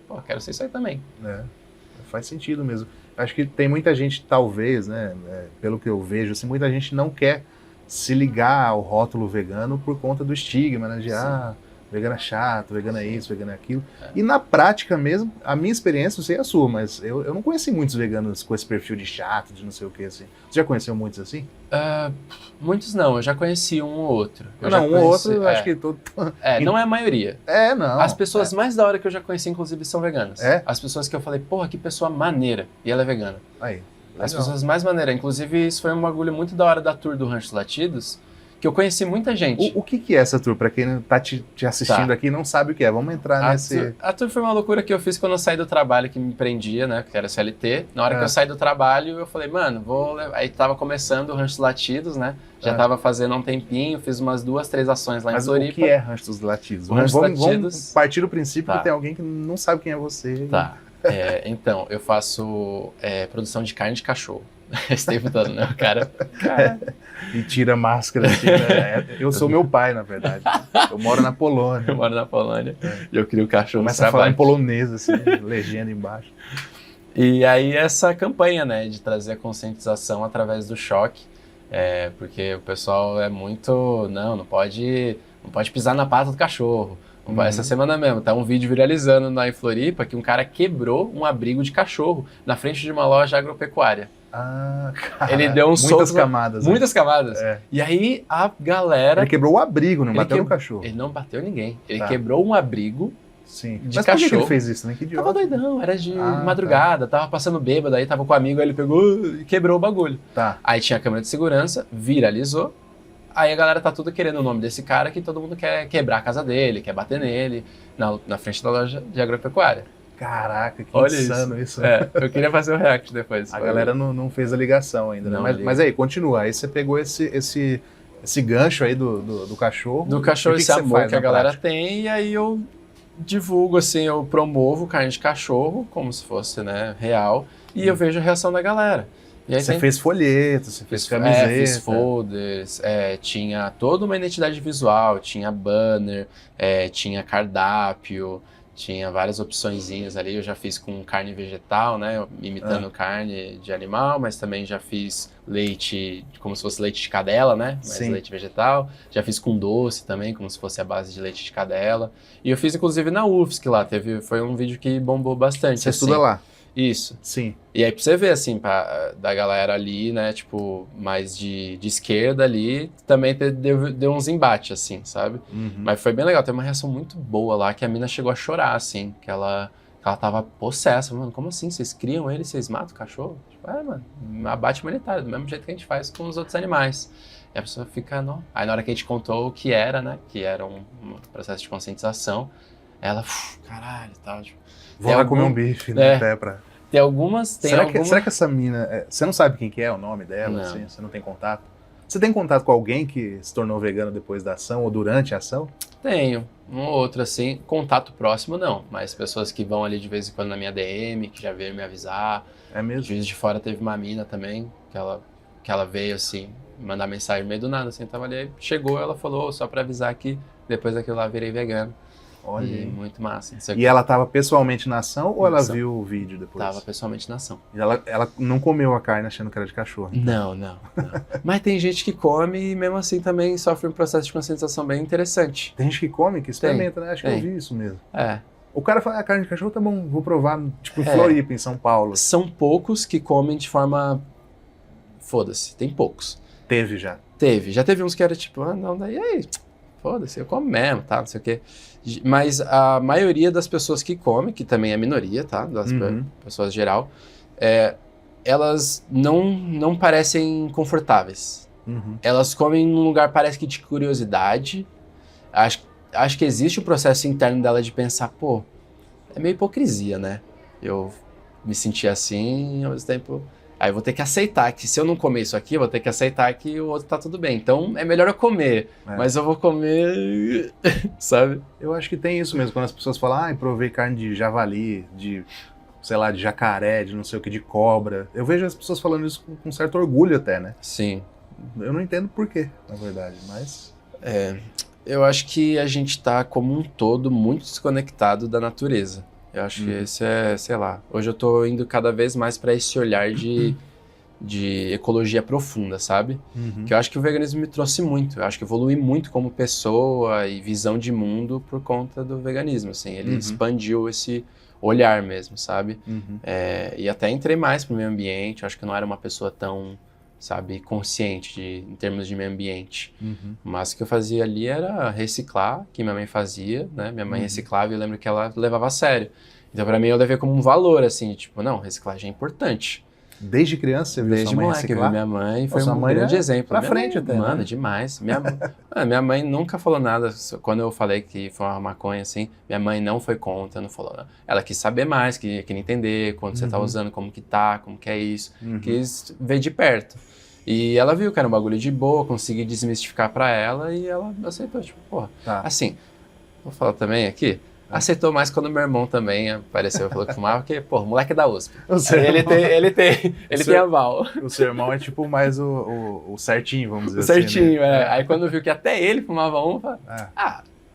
B: Pô, quero ser isso aí também.
A: Faz sentido mesmo. Acho que tem muita gente, talvez, né? Pelo que eu vejo, assim, muita gente não quer se ligar ao rótulo vegano por conta do estigma, né? De, vegano é chato, vegano é isso, vegano é aquilo. E na prática mesmo, a minha experiência, não sei a sua, mas eu não conheci muitos veganos com esse perfil de chato, de não sei o que, assim. Você já conheceu muitos assim?
B: Muitos não, eu já conheci um ou outro.
A: Um ou outro, eu acho que todo...
B: não é a maioria.
A: Não.
B: As pessoas mais da hora que eu já conheci, inclusive, são veganas. As pessoas que eu falei, porra, que pessoa maneira, e ela é vegana.
A: Aí,
B: as pessoas mais maneiras. Inclusive, isso foi um bagulho muito da hora da tour do Rancho dos Latidos, que eu conheci muita gente.
A: O que é essa tour? Pra quem tá te assistindo aqui e não sabe o que é, vamos entrar nesse...
B: A tour foi uma loucura que eu fiz quando eu saí do trabalho, que me prendia, né, que era CLT. Na hora que eu saí do trabalho, eu falei, mano, vou... Aí tava começando o Rancho dos Latidos, né, já tava fazendo há um tempinho, fiz umas 2, 3 ações lá em Floripa.
A: Mas o que é Rancho dos Latidos? Vamos partir do princípio que tem alguém que não sabe quem é você.
B: Então, eu faço produção de carne de cachorro. Esse tempo todo, né? O cara...
A: E tira a máscara. Eu sou meu pai, na verdade. Eu moro na Polônia.
B: Eu moro na Polônia. E eu crio cachorro.
A: Começa a falar em polonês, assim, legenda embaixo.
B: E aí essa campanha, né, de trazer a conscientização através do choque, porque o pessoal é muito... Não pode pisar na pata do cachorro. Essa semana mesmo, tá um vídeo viralizando na Floripa que um cara quebrou um abrigo de cachorro na frente de uma loja agropecuária.
A: Cara,
B: ele deu um soco.
A: Muitas camadas.
B: E aí a galera...
A: Ele quebrou o abrigo, não bateu no cachorro.
B: Ele não bateu ninguém. Ele quebrou um abrigo
A: Sim.
B: de
A: Mas
B: cachorro.
A: Por que ele fez isso, né? Que idiota.
B: Tava doidão, era de madrugada, tava passando bêbado, aí tava com um amigo, aí ele pegou e quebrou o bagulho.
A: Tá.
B: Aí tinha a câmera de segurança, viralizou, aí a galera tá tudo querendo o nome desse cara, que todo mundo quer quebrar a casa dele, quer bater nele, na frente da loja de agropecuária.
A: Caraca, que
B: Olha
A: insano isso.
B: Eu queria fazer o react depois.
A: A galera não fez a ligação ainda, né? Mas aí, continua. Aí você pegou esse gancho aí do cachorro.
B: Do cachorro, esse amor que a galera
A: prática?
B: tem, e aí eu divulgo, assim, eu promovo carne de cachorro, como se fosse, né, real, e eu vejo a reação da galera. E aí
A: você fez folheto, você fez camiseta.
B: Fiz folders, tinha toda uma identidade visual, tinha banner, tinha cardápio, tinha várias opçõezinhas ali. Eu já fiz com carne vegetal, né, imitando carne de animal, mas também já fiz leite, como se fosse leite de cadela, né, mas leite vegetal. Já fiz com doce também, como se fosse a base de leite de cadela. E eu fiz inclusive na UFSC lá, foi um vídeo que bombou bastante.
A: Você estuda lá?
B: Isso.
A: Sim.
B: E aí pra você ver, assim, da galera ali, né, tipo, mais de esquerda ali, também deu uns embates, assim, sabe? Mas foi bem legal, teve uma reação muito boa lá, que a mina chegou a chorar, assim, que ela tava possessa, mano, como assim, vocês criam ele, vocês matam o cachorro? Tipo, mano, abate humanitário, do mesmo jeito que a gente faz com os outros animais. E a pessoa fica, não. Aí na hora que a gente contou o que era, né, que era um processo de conscientização, ela, caralho, e tal, tipo...
A: Vou lá comer um bife, né, até pra...
B: Tem algumas...
A: Será que essa mina... Você não sabe quem que é o nome dela?
B: Não.
A: Assim, você não tem contato? Você tem contato com alguém que se tornou vegano depois da ação ou durante a ação?
B: Tenho. Um ou outro, assim. Contato próximo, não. Mas pessoas que vão ali de vez em quando na minha DM, que já veio me avisar.
A: É mesmo?
B: De Juiz de Fora teve uma mina também, que ela veio, assim, mandar mensagem no meio do nada, assim, tava ali. Aí chegou, ela falou, só pra avisar que depois daquilo lá virei vegano.
A: Olha.
B: E muito massa.
A: E ela estava pessoalmente na ação ou ela viu o vídeo depois?
B: Tava pessoalmente na ação.
A: E ela não comeu a carne achando que era de cachorro?
B: Então. Não. Mas tem gente que come e mesmo assim também sofre um processo de conscientização bem interessante.
A: Tem gente que come, que experimenta, né? Acho que eu vi isso mesmo. O cara fala, a carne de cachorro tá bom, vou provar, tipo em Floripa, em São Paulo.
B: São poucos que comem de forma... Foda-se, tem poucos.
A: Teve já?
B: Já teve uns que era tipo, não, daí aí... Foda-se, eu como mesmo, tá, não sei o quê. Mas a maioria das pessoas que comem, que também é minoria, tá, das pessoas geral, elas não parecem confortáveis. Elas comem num lugar, parece que de curiosidade. Acho que existe o processo interno dela de pensar, pô, é meio hipocrisia, né? Eu me sentir assim, ao mesmo tempo... Aí eu vou ter que aceitar que se eu não comer isso aqui, eu vou ter que aceitar que o outro tá tudo bem. Então é melhor eu comer, mas eu vou comer, sabe?
A: Eu acho que tem isso mesmo, quando as pessoas falam, provei carne de javali, de, sei lá, de jacaré, de não sei o que, de cobra. Eu vejo as pessoas falando isso com certo orgulho até, né?
B: Sim.
A: Eu não entendo por quê, na verdade, mas...
B: Eu acho que a gente tá, como um todo, muito desconectado da natureza. Eu acho que esse sei lá, hoje eu tô indo cada vez mais para esse olhar de ecologia profunda, sabe? Que eu acho que o veganismo me trouxe muito, eu acho que eu evolui muito como pessoa e visão de mundo por conta do veganismo, assim, ele expandiu esse olhar mesmo, sabe? E até entrei mais pro meio ambiente, eu acho que eu não era uma pessoa tão, sabe, consciente em termos de meio ambiente. Mas o que eu fazia ali era reciclar, que minha mãe fazia, né? Minha mãe reciclava e eu lembro que ela levava a sério. Então, pra mim, eu levei como um valor, assim, tipo, não, reciclagem é importante.
A: Desde criança você viu sua mãe reciclar?
B: Minha mãe foi um grande exemplo.
A: Pra frente até,
B: mano,
A: né?
B: demais. Minha mãe nunca falou nada. Quando eu falei que foi uma maconha, assim, minha mãe não foi contra, não falou nada. Ela quis saber mais, queria entender quando você tá usando, como que é isso. Quis ver de perto. E ela viu que era um bagulho de boa, consegui desmistificar pra ela e ela aceitou, tipo, porra. Assim, vou falar também aqui, aceitou mais quando meu irmão também apareceu e falou que fumava, porque, pô, moleque da USP. Ele tem aval.
A: O seu irmão é tipo mais o certinho, vamos dizer
B: assim. O certinho, né? Aí quando viu que até ele fumava falou,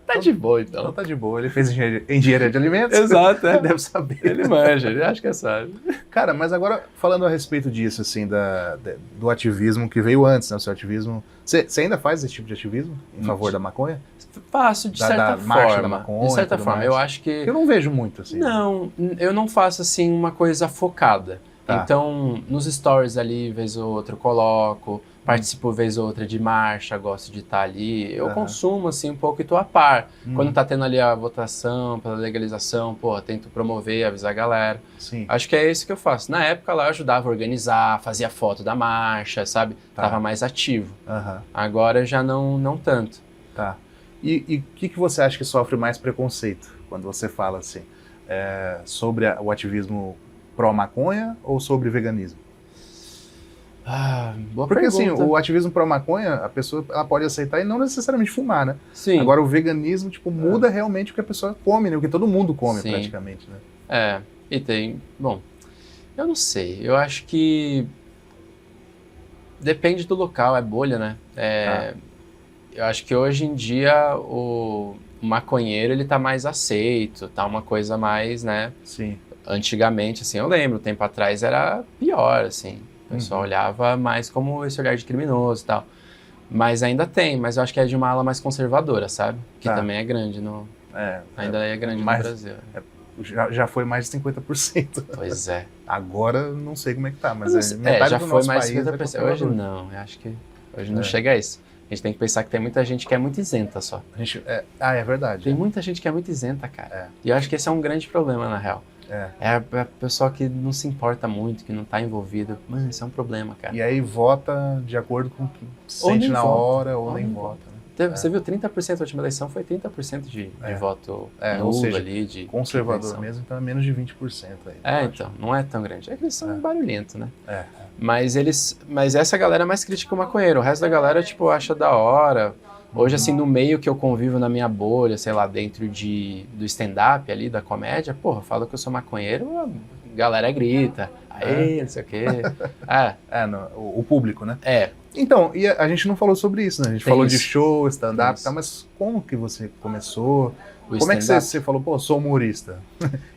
B: tá de boa então.
A: Então tá de boa, ele fez engenharia de alimentos.
B: Exato,
A: deve saber.
B: Ele manja, ele acha que sabe.
A: Cara, mas agora falando a respeito disso, assim, do ativismo que veio antes, né, o seu ativismo, você ainda faz esse tipo de ativismo em favor da maconha?
B: Faço, de certa forma.
A: Maconha,
B: de certa forma, eu acho que...
A: Eu não vejo muito, assim.
B: Não, eu não faço, assim, uma coisa focada.
A: Tá.
B: Então, nos stories ali, vez ou outra, eu coloco, participo vez ou outra de marcha, gosto de estar ali. Eu consumo, assim, um pouco e tô a par. Quando tá tendo ali a votação pela legalização, pô, tento promover, avisar a galera.
A: Sim.
B: Acho que é isso que eu faço. Na época lá eu ajudava a organizar, fazia foto da marcha, sabe? Tava mais ativo. Agora já não tanto.
A: Tá. E o que você acha que sofre mais preconceito quando você fala assim? Sobre o ativismo pró-maconha ou sobre veganismo?
B: Boa
A: Porque
B: pergunta.
A: assim, o ativismo pró-maconha, a pessoa ela pode aceitar e não necessariamente fumar, né?
B: Sim.
A: Agora o veganismo, tipo, muda realmente o que a pessoa come, né? O que todo mundo come praticamente, né?
B: E tem... Bom, eu não sei. Eu acho que depende do local, é bolha, né? Eu acho que hoje em dia o maconheiro, ele tá mais aceito, tá uma coisa mais, né?
A: Sim.
B: Antigamente, assim, eu lembro, tempo atrás era pior, assim. O pessoal olhava mais como esse olhar de criminoso e tal. Mas ainda tem, mas eu acho que é de uma ala mais conservadora, sabe? Que também é grande no... ainda é grande no Brasil.
A: Já foi mais de 50%.
B: Pois é.
A: Agora não sei como é que tá, mas metade
B: já
A: do
B: foi
A: nosso
B: mais de
A: país
B: 50%. Hoje não, eu acho que hoje não chega a isso. A gente tem que pensar que tem muita gente que é muito isenta só.
A: É verdade.
B: Tem muita gente que é muito isenta, cara. E eu acho que esse é um grande problema, na real. É a pessoa que não se importa muito, que não tá envolvida. Mano, isso é um problema, cara.
A: E aí vota de acordo com o que sente na hora ou nem vota. Né?
B: Você viu, 30% da última eleição foi 30% de voto nulo,
A: ou seja,
B: ali, de
A: conservador mesmo, então é menos de 20% aí.
B: Então, não é tão grande. É que eles são barulhentos, né? Mas essa galera é mais crítica que o maconheiro. O resto da galera, tipo, acha da hora. Hoje, assim, no meio que eu convivo na minha bolha, sei lá, dentro do stand-up ali, da comédia, porra, eu falo que eu sou maconheiro, a galera grita, não sei o quê.
A: O público, né?
B: É.
A: Então, e a gente não falou sobre isso, né? A gente falou de show, stand-up e tal, mas como que você começou? Como é que você falou, pô, sou humorista?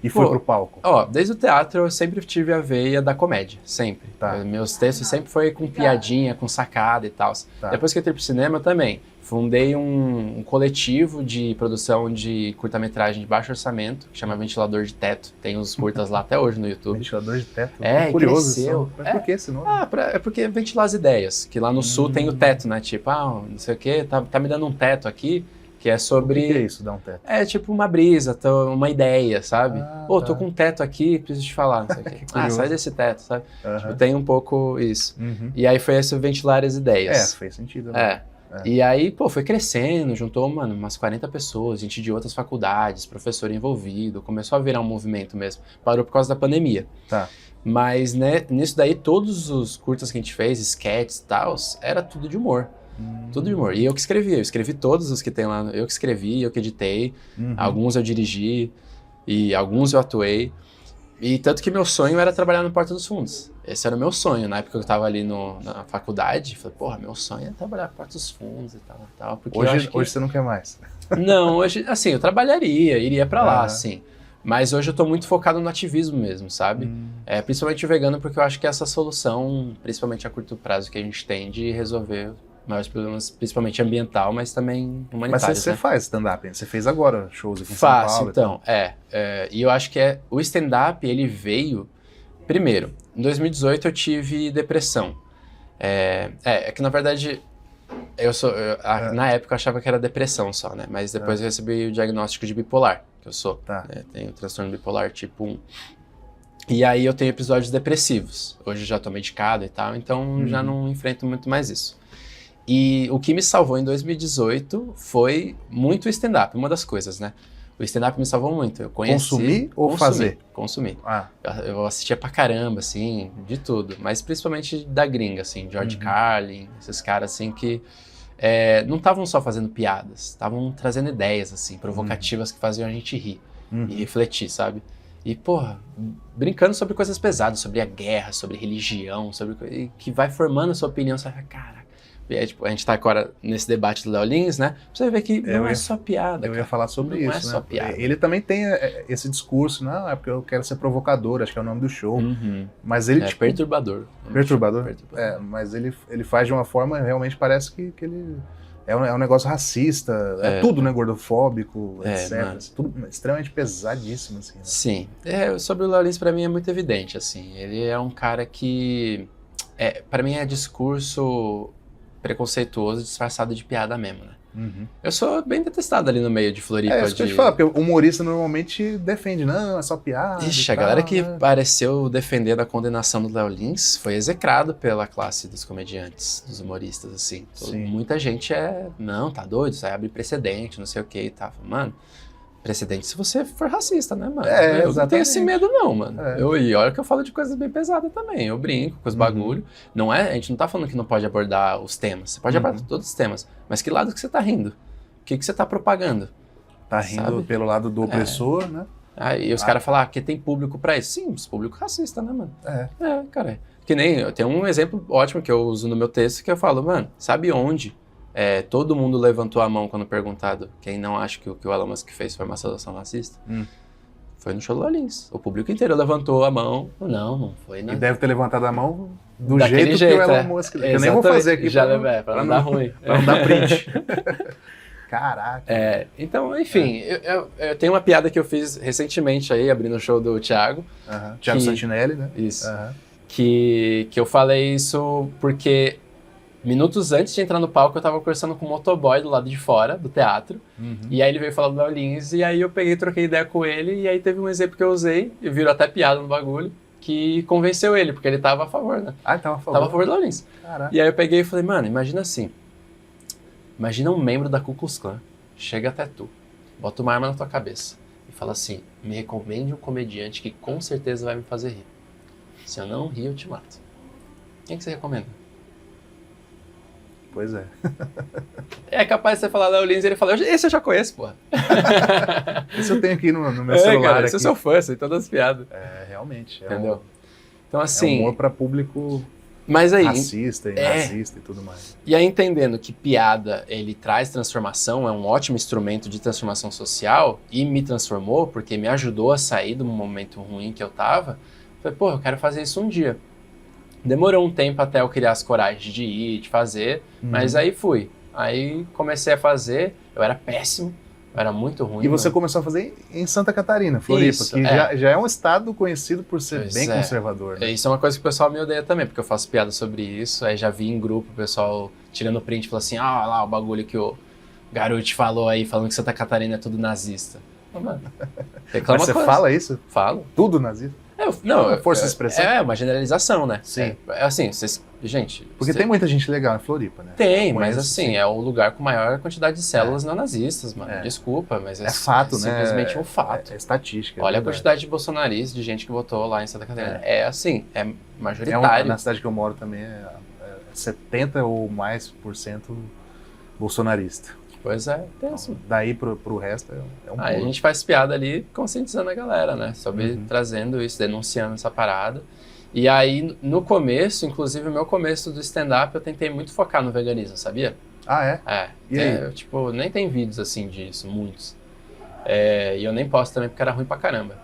A: E foi pro palco?
B: Desde o teatro eu sempre tive a veia da comédia, sempre. Meus textos sempre foi com piadinha, com sacada e tal. Depois que eu entrei pro cinema também, fundei um coletivo de produção de curta-metragem de baixo orçamento, que chama Ventilador de Teto. Tem os curtas lá até hoje no YouTube.
A: Ventilador de Teto?
B: Curioso cresceu.
A: Mas por que esse nome?
B: É porque ventilar as ideias, que lá no sul tem o teto, né? Tipo, não sei o quê, tá me dando um teto aqui, que é sobre...
A: O que é isso, dar um teto?
B: É tipo uma brisa, uma ideia, sabe? Tô com um teto aqui, preciso te falar, não sei o quê. Sai desse teto, sabe? Tipo, tem um pouco isso. E aí foi esse ventilar as ideias.
A: Fez sentido. Né?
B: E aí, foi crescendo, juntou, mano, umas 40 pessoas, gente de outras faculdades, professor envolvido, começou a virar um movimento mesmo. Parou por causa da pandemia. Mas, né, nisso daí, todos os curtas que a gente fez, sketches e tal, era tudo de humor. Tudo de humor. E eu que escrevi. Eu escrevi todos os que tem lá. Eu que escrevi, eu que editei. Alguns eu dirigi e alguns eu atuei. E tanto que meu sonho era trabalhar no Porta dos Fundos. Esse era o meu sonho. Na época que eu tava ali na faculdade, falei, porra, meu sonho é trabalhar no Porta dos Fundos e tal. Porque
A: hoje você não quer mais?
B: Não, hoje, assim, eu trabalharia, iria pra lá, assim. Mas hoje eu tô muito focado no ativismo mesmo, sabe? Principalmente o vegano, porque eu acho que é essa solução, principalmente a curto prazo, que a gente tem de resolver maiores problemas, principalmente ambiental, mas também humanitários.
A: Mas você faz stand-up, você fez agora shows aqui em São Paulo?
B: Faço, então, e eu acho que o stand-up, ele veio, primeiro, em 2018 eu tive depressão. É que na verdade, na época eu achava que era depressão só, né? Mas depois eu recebi o diagnóstico de bipolar, que eu sou. Tenho transtorno bipolar tipo 1. E aí eu tenho episódios depressivos. Hoje eu já tô medicado e tal, então já não enfrento muito mais isso. E o que me salvou em 2018 foi muito o stand-up, uma das coisas, né? O stand-up me salvou muito. Eu conheci...
A: Consumir ou fazer?
B: Consumir. Eu assistia pra caramba, assim, de tudo. Mas principalmente da gringa, assim, George Carlin, esses caras, assim, que não estavam só fazendo piadas, estavam trazendo ideias, assim, provocativas que faziam a gente rir e refletir, sabe? E, porra, brincando sobre coisas pesadas, sobre a guerra, sobre religião, que vai formando a sua opinião, você vai, caraca. A gente tá agora nesse debate do Léo Lins, né? Você vai ver que não é só piada.
A: Eu ia falar sobre isso,
B: não é só piada.
A: Ele também tem esse discurso, não, é porque eu quero ser provocador, acho que é o nome do show. Mas ele, tipo...
B: Perturbador.
A: Perturbador? Mas ele faz de uma forma, realmente parece que ele é um negócio racista, tudo, né, gordofóbico, etc. Tudo extremamente pesadíssimo, assim. Né?
B: Sim. Sobre o Léo Lins, pra mim, é muito evidente, assim. Ele é um cara que, pra mim, é discurso preconceituoso disfarçado de piada mesmo, né? Uhum. Eu sou bem detestado ali no meio de Floripa.
A: Isso que eu te falo, porque o humorista normalmente defende, não, é só piada.
B: Ixi, a galera que pareceu defender a condenação do Léo Lins foi execrado pela classe dos comediantes, dos humoristas, assim. Muita gente não, tá doido, isso aí abre precedente, não sei o que e tal. Mano, precedente se você for racista, né, mano? Eu não tenho esse medo não, mano. E olha que eu falo de coisas bem pesadas também, eu brinco com os bagulho. Não a gente não tá falando que não pode abordar os temas, você pode abordar todos os temas, mas que lado que você tá rindo? O que você tá propagando?
A: Tá rindo pelo lado do opressor, né?
B: Aí os caras falam, porque tem público pra isso. Sim, os público racista, né, mano? Cara. Que nem, eu tenho um exemplo ótimo que eu uso no meu texto, que eu falo, mano, sabe onde todo mundo levantou a mão quando perguntado quem não acha que o que o Elon Musk fez foi uma saudação racista? Foi no show do Léo Lins. O público inteiro levantou a mão. Não foi nada.
A: E deve ter levantado a mão do jeito que o Elon Musk... Eu nem vou fazer aqui
B: pra não dar ruim.
A: Pra não dar print. Caraca.
B: Então, enfim, eu tenho uma piada que eu fiz recentemente aí, abrindo o show do Thiago.
A: Thiago Santinelli, né?
B: Isso. Que eu falei isso porque minutos antes de entrar no palco eu tava conversando com o motoboy do lado de fora do teatro. E aí ele veio falar do Léo Lins e aí eu troquei ideia com ele e aí teve um exemplo que eu usei, e virou até piada no bagulho, que convenceu ele, porque ele tava a favor, né?
A: Ele tava a favor?
B: Tava a favor do Léo Lins.
A: Caraca.
B: E aí eu peguei e falei, mano, imagina assim. Imagina um membro da Ku Klux Klan, chega até tu, bota uma arma na tua cabeça e fala assim, me recomende um comediante que com certeza vai me fazer rir. Se eu não rir, eu te mato. Quem que você recomenda?
A: Pois é.
B: É capaz de você falar Léo Lins e ele fala, esse eu já conheço, porra.
A: Esse eu tenho aqui no meu celular.
B: Cara, esse eu sou fã, sei todas as piadas.
A: Realmente.
B: Entendeu? Então assim...
A: humor pra público...
B: Mas aí,
A: racista e nazista e tudo mais.
B: E aí, entendendo que piada, ele traz transformação, é um ótimo instrumento de transformação social, e me transformou, porque me ajudou a sair do momento ruim que eu tava, falei, eu quero fazer isso um dia. Demorou um tempo até eu criar as coragens de ir, de fazer, mas aí fui. Aí comecei a fazer, eu era péssimo, eu era muito ruim.
A: E você começou a fazer em Santa Catarina, Floripa, isso, que já é um estado conhecido por ser bem conservador. Né?
B: Isso é uma coisa que o pessoal me odeia também, porque eu faço piada sobre isso, aí já vi em grupo o pessoal tirando print e falando assim, olha lá o bagulho que o Garoto falou aí, falando que Santa Catarina é tudo nazista. Mano,
A: mas você fala isso?
B: Falo.
A: Tudo nazista? Força de expressão.
B: É uma generalização, né?
A: Sim.
B: Assim, gente...
A: Porque tem muita gente legal em Floripa, né?
B: Tem, mas assim, é o lugar com maior quantidade de células neonazistas, mano. Desculpa, mas
A: é fato, né?
B: Simplesmente um fato.
A: É estatística.
B: Olha a quantidade de bolsonaristas, de gente que votou lá em Santa Catarina. É assim, é majoritário.
A: Na cidade que eu moro também é 70% ou mais por cento bolsonarista.
B: Pois é, tenso.
A: Daí pro resto é um
B: Aí a gente faz piada ali conscientizando a galera, né? Sobre trazendo isso, denunciando essa parada. E aí, no começo, inclusive o meu começo do stand-up, eu tentei muito focar no veganismo, sabia?
A: E aí?
B: Eu, nem tem vídeos assim disso, muitos. E eu nem posto também porque era ruim pra caramba.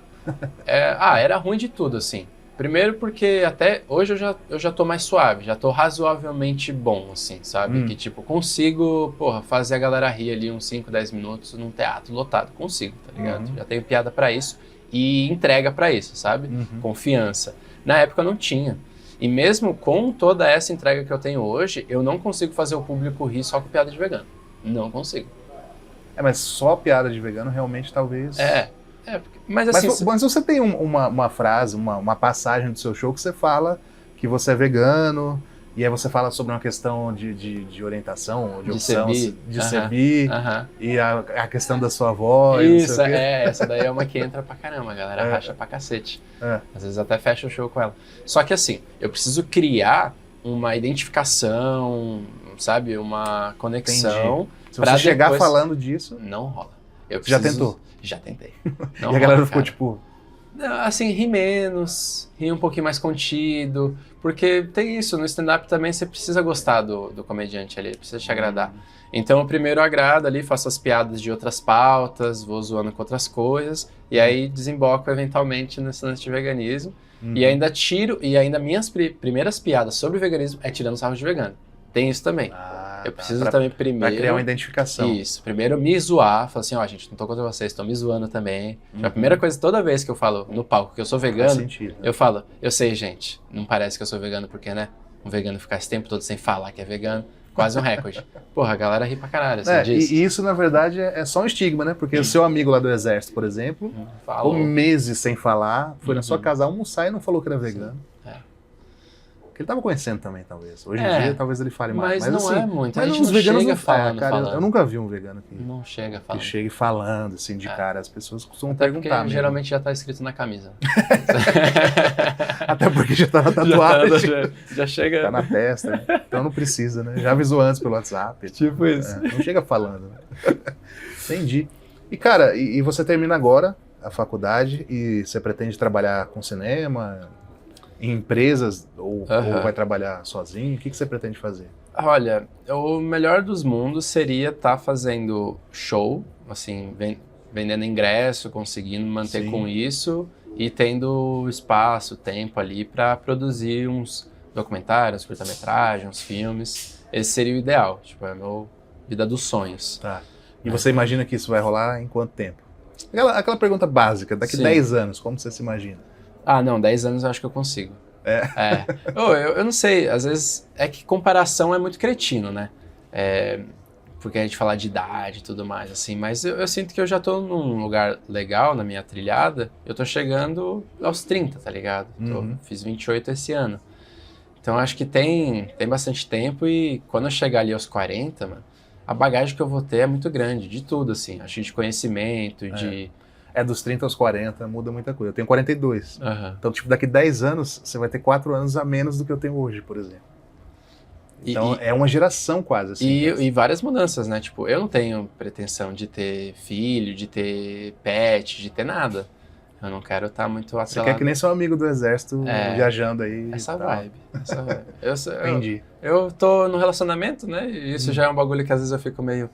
B: Era ruim de tudo, assim. Primeiro porque até hoje eu já tô mais suave, já tô razoavelmente bom, assim, sabe? Que tipo, consigo, fazer a galera rir ali uns 5, 10 minutos num teatro lotado. Consigo, tá ligado? Já tenho piada pra isso e entrega pra isso, sabe? Confiança. Na época eu não tinha. E mesmo com toda essa entrega que eu tenho hoje, eu não consigo fazer o público rir só com piada de vegano. Não consigo.
A: Mas só piada de vegano realmente talvez...
B: Mas assim...
A: Mas você tem uma frase, uma passagem do seu show que você fala que você é vegano, e aí você fala sobre uma questão de orientação, de opção, de ser bi, e a questão da sua voz.
B: Isso, essa daí é uma que entra pra caramba, a galera racha pra cacete. Às vezes até fecha o show com ela. Só que assim, eu preciso criar uma identificação, sabe, uma conexão.
A: Entendi. Se você chegar falando disso...
B: Não rola.
A: Já tentou?
B: Já tentei.
A: E a galera ficou tipo...
B: Assim, ri menos, ri um pouquinho mais contido, porque tem isso, no stand-up também você precisa gostar do comediante ali, precisa te agradar. Então eu primeiro agrado ali, faço as piadas de outras pautas, vou zoando com outras coisas, e aí desemboco eventualmente nesse lance de veganismo, e ainda minhas primeiras piadas sobre veganismo é tirando sarro de vegano. Tem isso também. Eu preciso também primeiro...
A: Pra criar uma identificação.
B: Isso. Primeiro me zoar, falar assim, ó, gente, não tô contra vocês, tô me zoando também. A primeira coisa, toda vez que eu falo no palco que eu sou vegano,
A: sentido, né?
B: eu falo, eu sei, gente, não parece que eu sou vegano, porque, né, um vegano ficar esse tempo todo sem falar que é vegano, quase um recorde. Porra, a galera ri pra caralho, assim, disso.
A: E isso, na verdade, é só um estigma, né? Porque o seu amigo lá do exército, por exemplo, ficou meses sem falar, foi na sua casa almoçar e não falou que era vegano. Porque ele tava conhecendo também, talvez. Hoje em dia, talvez ele fale mais.
B: Mas não
A: assim,
B: é muito.
A: Mas
B: a gente
A: os
B: não
A: veganos
B: chega
A: não
B: falando,
A: cara, eu nunca vi um vegano que...
B: Não chega falando.
A: Que chegue falando, assim, de cara. As pessoas costumam
B: Até
A: perguntar
B: porque
A: mesmo.
B: geralmente já tá escrito na camisa.
A: Até porque já tá na tatuagem.
B: Já chega...
A: Tá na testa, né? Então não precisa, né? Já avisou antes pelo WhatsApp.
B: Tipo isso.
A: Não chega falando, né? Entendi. E, cara, e você termina agora a faculdade e você pretende trabalhar com cinema, em empresas, ou vai trabalhar sozinho? O que você pretende fazer?
B: Olha, o melhor dos mundos seria estar fazendo show, assim, vendendo ingresso, conseguindo manter com isso e tendo espaço, tempo ali para produzir uns documentários, curta-metragem, uns filmes. Esse seria o ideal, tipo, é a minha vida dos sonhos.
A: Tá. E você imagina que isso vai rolar em quanto tempo? Aquela pergunta básica, daqui 10 anos, como você se imagina?
B: Ah, não, 10 anos eu acho que eu consigo. Eu não sei, às vezes é que comparação é muito cretino, né? Porque a gente fala de idade e tudo mais, assim, mas eu sinto que eu já tô num lugar legal na minha trilhada, eu tô chegando aos 30, tá ligado? Fiz 28 esse ano. Então acho que tem bastante tempo e quando eu chegar ali aos 40, mano, a bagagem que eu vou ter é muito grande, de tudo, assim, acho que de conhecimento, de...
A: dos 30 aos 40, muda muita coisa. Eu tenho 42. Então, tipo, daqui 10 anos, você vai ter 4 anos a menos do que eu tenho hoje, por exemplo. Então, é uma geração quase, assim.
B: E várias mudanças, né? Tipo, eu não tenho pretensão de ter filho, de ter pet, de ter nada. Eu não quero estar muito atrelado.
A: Você quer que nem seu amigo do exército viajando aí.
B: Essa vibe.
A: Entendi.
B: Eu tô no relacionamento, né? E isso já é um bagulho que às vezes eu fico meio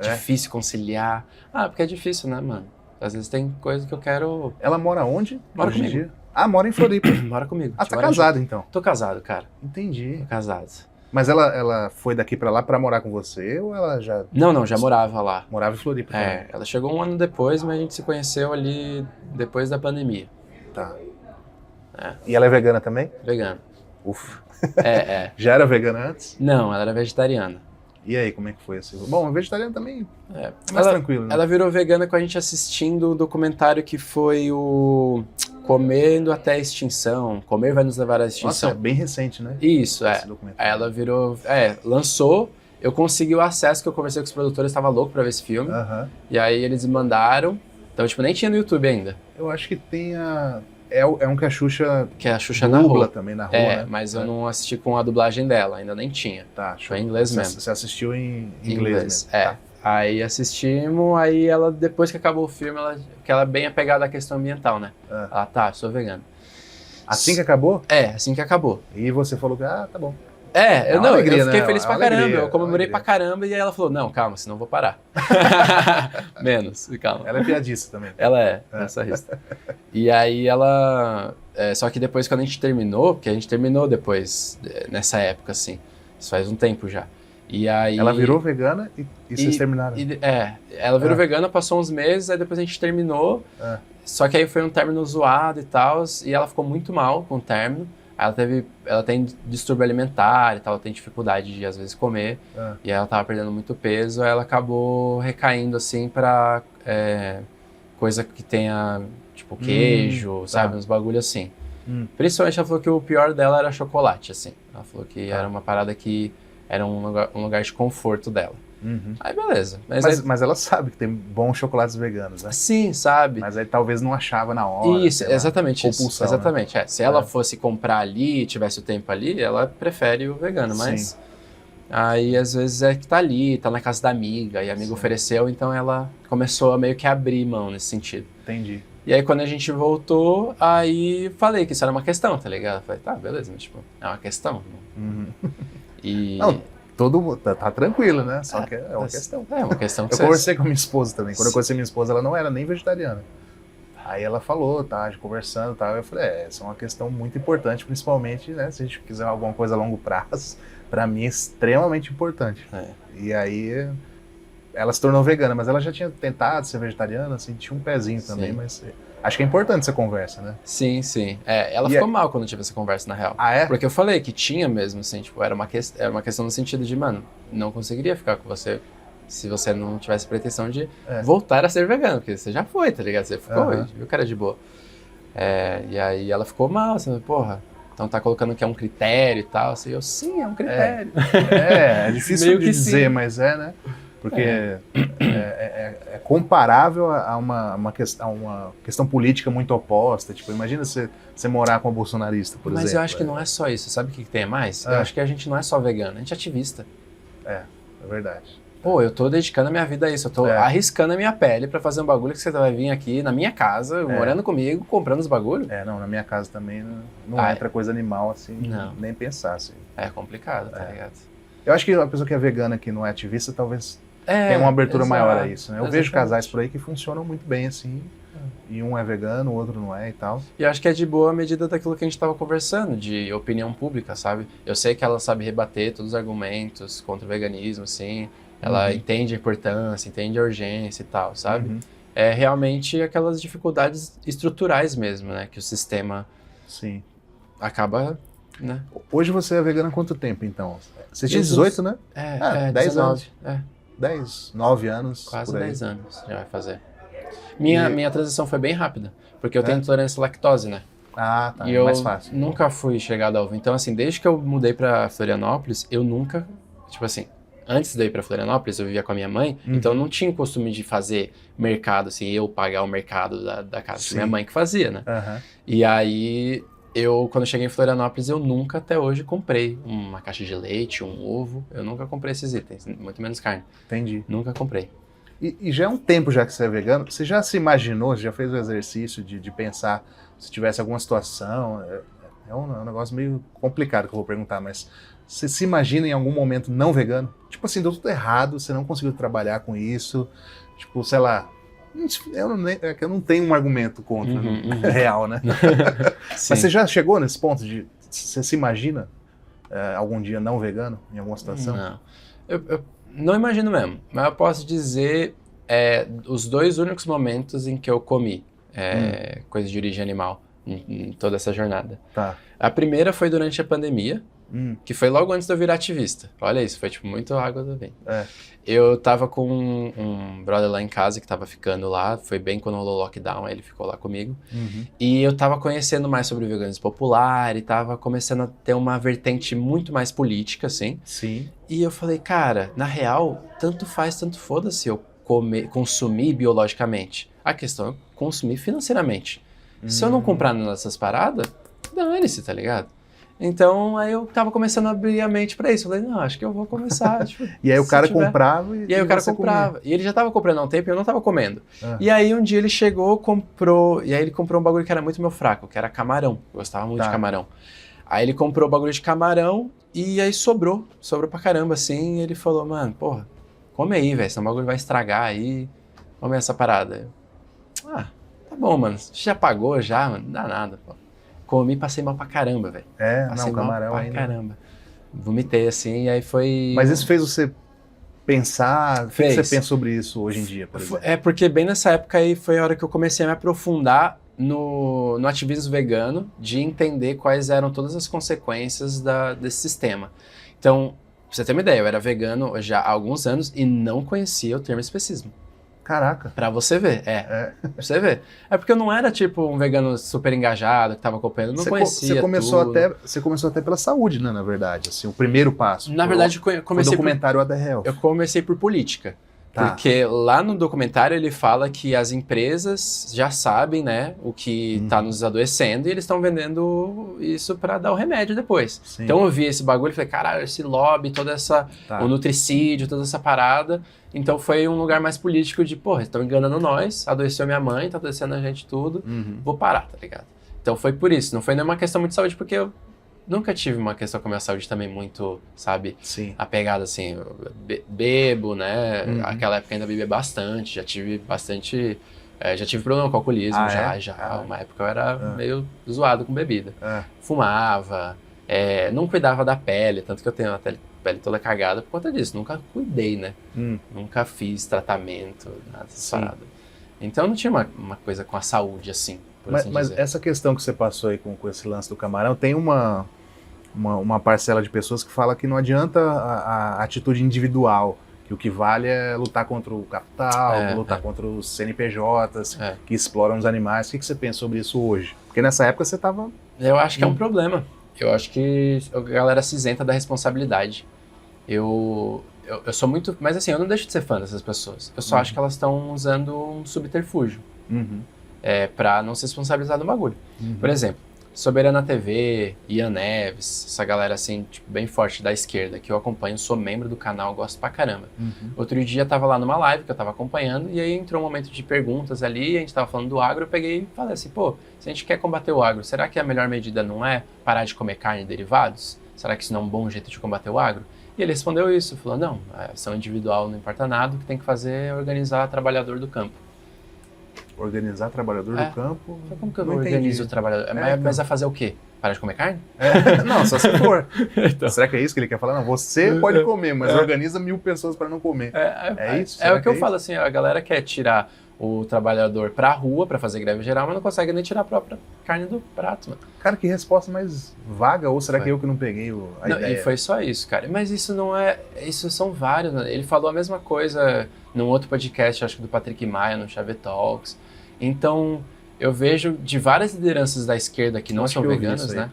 B: difícil conciliar. Porque é difícil, né, mano? Às vezes tem coisa que eu quero...
A: Ela mora onde?
B: Mora comigo.
A: Mora em Floripa.
B: Mora comigo.
A: Tá casado, então?
B: Tô casado, cara.
A: Entendi.
B: Tô casado.
A: Mas ela foi daqui pra lá pra morar com você ou ela já...
B: Não, já morava lá.
A: Morava em Floripa também.
B: Ela chegou 1 ano depois, mas a gente se conheceu ali depois da pandemia.
A: Tá. E ela é vegana também?
B: Vegana.
A: Ufa.
B: Já
A: era vegana antes?
B: Não, ela era vegetariana.
A: E aí, como é que foi assim? Bom, vegetariano também é mais tranquilo, né?
B: Ela virou vegana com a gente assistindo o documentário que foi o Comendo até a Extinção. Comer vai nos levar à extinção.
A: Nossa, é bem recente, né?
B: Isso, Aí ela virou... lançou, eu consegui o acesso, que eu conversei com os produtores, estava louco pra ver esse filme. E aí eles mandaram. Então, tipo, nem tinha no YouTube ainda.
A: Eu acho que tem a... É um que a Xuxa...
B: Que a Xuxa narrou.
A: também narrou, né?
B: Mas eu não assisti com a dublagem dela, ainda nem tinha.
A: Tá,
B: foi em inglês mesmo.
A: Você assistiu em inglês mesmo.
B: Tá. Aí assistimos, aí ela, depois que acabou o filme, que ela é bem apegada à questão ambiental, né? Ela, sou vegana.
A: Assim que acabou?
B: Assim que acabou.
A: E você falou que, tá bom.
B: Eu fiquei feliz pra caramba, eu comemorei pra caramba, e aí ela falou, não, calma, senão eu vou parar. Menos, calma.
A: Ela é piadista também.
B: Ela essa rista. E aí ela... só que depois quando a gente terminou, porque a gente terminou depois, nessa época, assim, isso faz um tempo já. E aí...
A: Ela virou vegana e vocês terminaram?
B: Ela virou vegana, passou uns meses, aí depois a gente terminou, só que aí foi um término zoado e tal, e ela ficou muito mal com o término. Ela tem distúrbio alimentar e tal, ela tem dificuldade de às vezes comer, e aí ela tava perdendo muito peso, aí ela acabou recaindo assim pra coisa que tenha, tipo, queijo, sabe, uns bagulho assim. Principalmente ela falou que o pior dela era chocolate, assim. Ela falou que era uma parada que era um lugar de conforto dela. Aí beleza.
A: Mas ela sabe que tem bons chocolates veganos, né?
B: Sim, sabe.
A: Mas aí talvez não achava na hora.
B: Isso, exatamente isso.
A: Compulsão,
B: exatamente.
A: Né?
B: Se ela fosse comprar ali, tivesse o tempo ali, ela prefere o vegano, mas... Aí às vezes que tá ali, tá na casa da amiga, e a amiga ofereceu, então ela começou a meio que abrir mão nesse sentido.
A: Entendi.
B: E aí quando a gente voltou, aí falei que isso era uma questão, tá ligado? Eu falei, tá, beleza, mas tipo, é uma questão. E...
A: Não, todo mundo tá tranquilo, né? Só que é uma questão.
B: É uma questão que
A: eu conversei com minha esposa também. Quando eu conheci minha esposa, ela não era nem vegetariana. Aí ela falou, tá, a gente conversando e tal. Eu falei, essa é uma questão muito importante, principalmente, né, se a gente quiser alguma coisa a longo prazo, pra mim é extremamente importante. E aí ela se tornou vegana, mas ela já tinha tentado ser vegetariana, assim, tinha um pezinho também, mas acho que é importante essa conversa, né?
B: Sim. Ela ficou mal quando eu tive essa conversa, na real.
A: Ah, é?
B: Porque eu falei que tinha mesmo, assim, tipo, era uma questão no sentido de, mano, não conseguiria ficar com você se você não tivesse pretensão de voltar a ser vegano, porque você já foi, tá ligado? Você ficou, viu, cara, de boa. E aí ela ficou mal, assim, porra, então tá colocando que é um critério e tal, assim, eu, sim, é um critério.
A: É difícil de dizer, sim. Mas né? Porque é comparável a uma questão política muito oposta. Tipo, imagina você morar com uma bolsonarista, por exemplo.
B: Mas eu acho que não é só isso. Sabe o que tem mais? Eu acho que a gente não é só vegano, a gente é ativista.
A: É verdade.
B: Pô, eu tô dedicando a minha vida a isso. Eu tô arriscando a minha pele pra fazer um bagulho que você vai vir aqui na minha casa, morando comigo, comprando os bagulhos.
A: Não, na minha casa também não entra coisa animal, assim, nem pensar, assim.
B: É complicado, tá ligado?
A: Eu acho que a pessoa que é vegana, que não é ativista, talvez tenha uma abertura maior a isso, né? Eu vejo casais por aí que funcionam muito bem, assim, e um é vegano, o outro não é e tal.
B: E acho que é de boa medida daquilo que a gente tava conversando, de opinião pública, sabe? Eu sei que ela sabe rebater todos os argumentos contra o veganismo, assim, ela entende a importância, entende a urgência e tal, sabe? É realmente aquelas dificuldades estruturais mesmo, né? Que o sistema acaba, né?
A: Hoje você é vegana há quanto tempo, então? Você tinha 18, né? 10 anos. 9 anos.
B: Quase 10 anos já vai fazer. Minha transição foi bem rápida, porque eu tenho intolerância à lactose, né?
A: Ah, tá.
B: E
A: é mais fácil.
B: Nunca fui chegado ao ovo. Então, assim, desde que eu mudei pra Florianópolis, eu nunca, tipo assim, antes de ir pra Florianópolis, eu vivia com a minha mãe, então eu não tinha o costume de fazer mercado, assim, eu pagar o mercado da casa. Minha mãe que fazia, né? E aí, quando eu cheguei em Florianópolis, eu nunca até hoje comprei uma caixa de leite, um ovo. Eu nunca comprei esses itens, muito menos carne.
A: Entendi.
B: Nunca comprei.
A: E já é um tempo já que você é vegano, você já se imaginou, você já fez o exercício de pensar se tivesse alguma situação? É um negócio meio complicado que eu vou perguntar, mas você se imagina em algum momento não vegano? Tipo assim, deu tudo errado, você não conseguiu trabalhar com isso, tipo, sei lá, eu não tenho um argumento contra, real, né? Mas você já chegou nesse ponto de, você se imagina algum dia não vegano, em alguma situação?
B: Não, eu não imagino mesmo, mas eu posso dizer os 2 únicos momentos em que eu comi coisa de origem animal em toda essa jornada.
A: Tá.
B: A primeira foi durante a pandemia, que foi logo antes de eu virar ativista. Olha isso, foi tipo muito água do vinho. Eu tava com um brother lá em casa que tava ficando lá, foi bem quando rolou o lockdown, aí ele ficou lá comigo. E eu tava conhecendo mais sobre o veganismo popular e tava começando a ter uma vertente muito mais política, assim.
A: Sim.
B: E eu falei, cara, na real, tanto faz, tanto foda-se eu consumir biologicamente. A questão é consumir financeiramente. Se eu não comprar nessas paradas, dane-se, tá ligado? Então, aí eu tava começando a abrir a mente pra isso. Eu falei, não, acho que eu vou começar. Tipo,
A: e aí o cara comprava
B: e aí o cara comprava. Comia. E ele já tava comprando há um tempo e eu não tava comendo. E aí um dia ele chegou, comprou... E aí ele comprou um bagulho que era muito meu fraco, que era camarão. Eu gostava muito de camarão. Aí ele comprou o bagulho de camarão e aí sobrou pra caramba, assim. E ele falou, mano, porra, come aí, velho, senão o bagulho vai estragar aí. Come essa parada. Tá bom, mano. Você já pagou já, mano? Não dá nada, pô. Comi, passei mal pra caramba, velho. Passei mal
A: camarão
B: pra
A: ainda.
B: Caramba. Vomitei, assim, e aí foi...
A: Mas isso fez você pensar... O que você pensa sobre isso hoje em dia, por exemplo?
B: Porque bem nessa época aí foi a hora que eu comecei a me aprofundar no ativismo vegano, de entender quais eram todas as consequências desse sistema. Então, pra você ter uma ideia, eu era vegano já há alguns anos e não conhecia o termo especismo.
A: Caraca.
B: Pra você ver, pra você ver. É porque eu não era tipo um vegano super engajado, que tava acompanhando, não conhecia
A: Você começou até pela saúde, né, na verdade, assim, o primeiro passo.
B: Na verdade, eu comecei
A: o documentário What the Health.
B: Eu comecei por política. Porque lá no documentário ele fala que as empresas já sabem, né, o que tá nos adoecendo e eles estão vendendo isso para dar o remédio depois. Sim. Então eu vi esse bagulho e falei, caralho, esse lobby, toda essa... O nutricídio, toda essa parada. Então foi um lugar mais político de, porra, estão enganando nós, adoeceu minha mãe, tá adoecendo a gente tudo, vou parar, tá ligado? Então foi por isso, não foi nenhuma questão muito de saúde, porque eu nunca tive uma questão com a minha saúde também muito, sabe, apegada assim, eu bebo, né, aquela época ainda bebia bastante, já tive bastante Já tive problema com alcoolismo, já. Uma época eu era meio zoado com bebida. Fumava, não cuidava da pele, tanto que eu tenho a pele toda cagada por conta disso. Nunca cuidei, né? Nunca fiz tratamento, nada dessas paradas. Então não tinha uma coisa com a saúde assim, por assim
A: mas
B: dizer.
A: essa questão que você passou aí com esse lance do camarão, tem uma parcela de pessoas que fala que não adianta a atitude individual, que o que vale é lutar contra o capital, lutar contra os CNPJs que exploram os animais. O que você pensa sobre isso hoje? Porque nessa época você estava...
B: Eu acho que é um problema. Eu acho que a galera se isenta da responsabilidade. Eu sou muito... Mas assim, eu não deixo de ser fã dessas pessoas. Eu só acho que elas estão usando um subterfúgio pra não se responsabilizar do bagulho. Por exemplo, Soberana TV, Ian Neves, essa galera assim, tipo, bem forte da esquerda, que eu acompanho, sou membro do canal, gosto pra caramba. Outro dia tava lá numa live que eu tava acompanhando, e aí entrou um momento de perguntas ali, a gente tava falando do agro, eu peguei e falei assim, pô, se a gente quer combater o agro, será que a melhor medida não é parar de comer carne e derivados? Será que isso não é um bom jeito de combater o agro? E ele respondeu isso, falou, não, a ação individual não importa nada, o que tem que fazer é organizar trabalhador do campo.
A: Organizar trabalhador do campo?
B: Como que eu organizo o trabalhador? Mas vai fazer o quê? Parar de comer carne?
A: Não, só se for. Então. Será que é isso que ele quer falar? Não, você pode comer, mas organiza 1000 pessoas para não comer. É isso?
B: É o que eu falo, assim, a galera quer tirar o trabalhador pra rua pra fazer greve geral, mas não consegue nem tirar a própria carne do prato, mano.
A: Cara, que resposta mais vaga, ou será que eu que não peguei a ideia?
B: E foi só isso, cara. Mas isso não é... Isso são vários, né? Ele falou a mesma coisa num outro podcast, acho que do Patrick Maia, no Chave Talks. Então, eu vejo de várias lideranças da esquerda que não são veganas, né?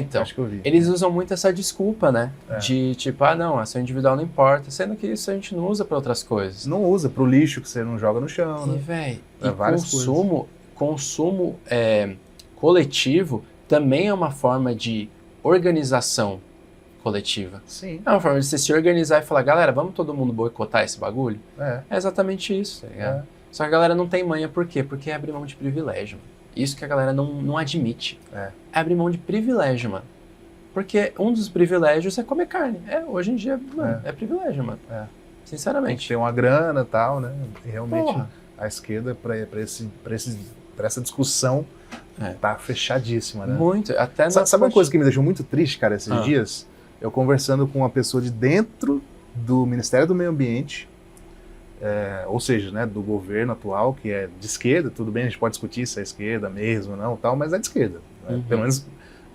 B: Então,
A: acho que eu vi.
B: Eles usam muito essa desculpa, né? De tipo, não, ação individual não importa, sendo que isso a gente não usa para outras coisas.
A: Não usa pro lixo que você não joga no chão, né?
B: Velho, consumo coletivo também é uma forma de organização coletiva.
A: Sim.
B: É uma forma de você se organizar e falar, galera, vamos todo mundo boicotar esse bagulho? É exatamente isso, tá ligado? Só que a galera não tem manha, por quê? Porque é abrir mão de privilégio. Isso que a galera não admite. É abrir mão de privilégio, mano. Porque um dos privilégios é comer carne. Hoje em dia, mano, é privilégio, mano. Sinceramente.
A: Tem que ter uma grana e tal, né? E realmente a esquerda, pra essa discussão, tá fechadíssima, né?
B: Muito. Até
A: sabe uma coisa que me deixou muito triste, cara, esses dias? Eu conversando com uma pessoa de dentro do Ministério do Meio Ambiente, ou seja, né, do governo atual, que é de esquerda, tudo bem, a gente pode discutir se é esquerda mesmo ou não, tal, mas é de esquerda. Né? Pelo menos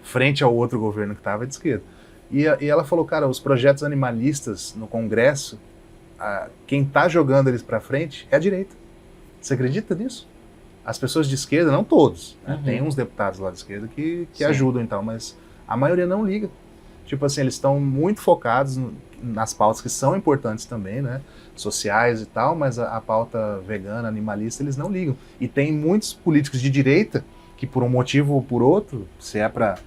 A: frente ao outro governo que estava, é de esquerda. E ela falou, cara, os projetos animalistas no Congresso, quem está jogando eles para frente é a direita. Você acredita nisso? As pessoas de esquerda, não todos, né? Tem uns deputados lá de esquerda que ajudam e tal, mas a maioria não liga. Tipo assim, eles estão muito focados nas pautas que são importantes também, né? Sociais e tal, mas a pauta vegana, animalista, eles não ligam. E tem muitos políticos de direita que por um motivo ou por outro, se é para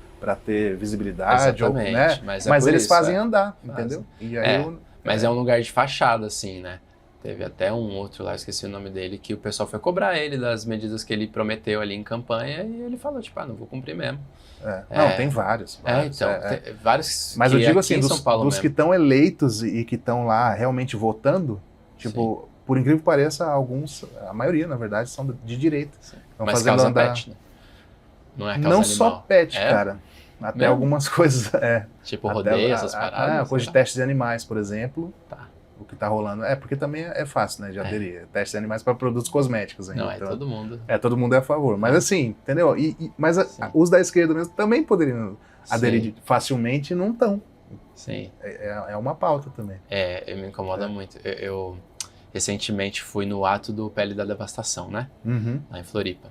A: ter visibilidade, ou, né? Mas eles fazem andar, entendeu? E aí
B: mas é um lugar de fachada, assim, né? Teve até um outro lá, esqueci o nome dele, que o pessoal foi cobrar ele das medidas que ele prometeu ali em campanha e ele falou, tipo, não vou cumprir mesmo.
A: Não, tem vários.
B: Tem vários.
A: Mas eu digo assim, dos que estão eleitos e que estão lá realmente votando, tipo, por incrível que pareça, alguns, a maioria, na verdade, são de direita.
B: Mas causa pet, né? Não é causa
A: não
B: animal.
A: Só pet, cara. Até algumas coisas,
B: Tipo rodeio, essas paradas.
A: Coisa de testes de animais, por exemplo. O que tá rolando. Porque também é fácil, né, de aderir. Testes de animais para produtos cosméticos ainda.
B: Não, então, todo mundo.
A: Todo mundo é a favor. Mas assim, entendeu? Mas os da esquerda mesmo também poderiam aderir facilmente e não estão.
B: Sim.
A: É uma pauta também.
B: Me incomoda muito. Eu recentemente fui no ato do Pele da Devastação, né? Lá em Floripa.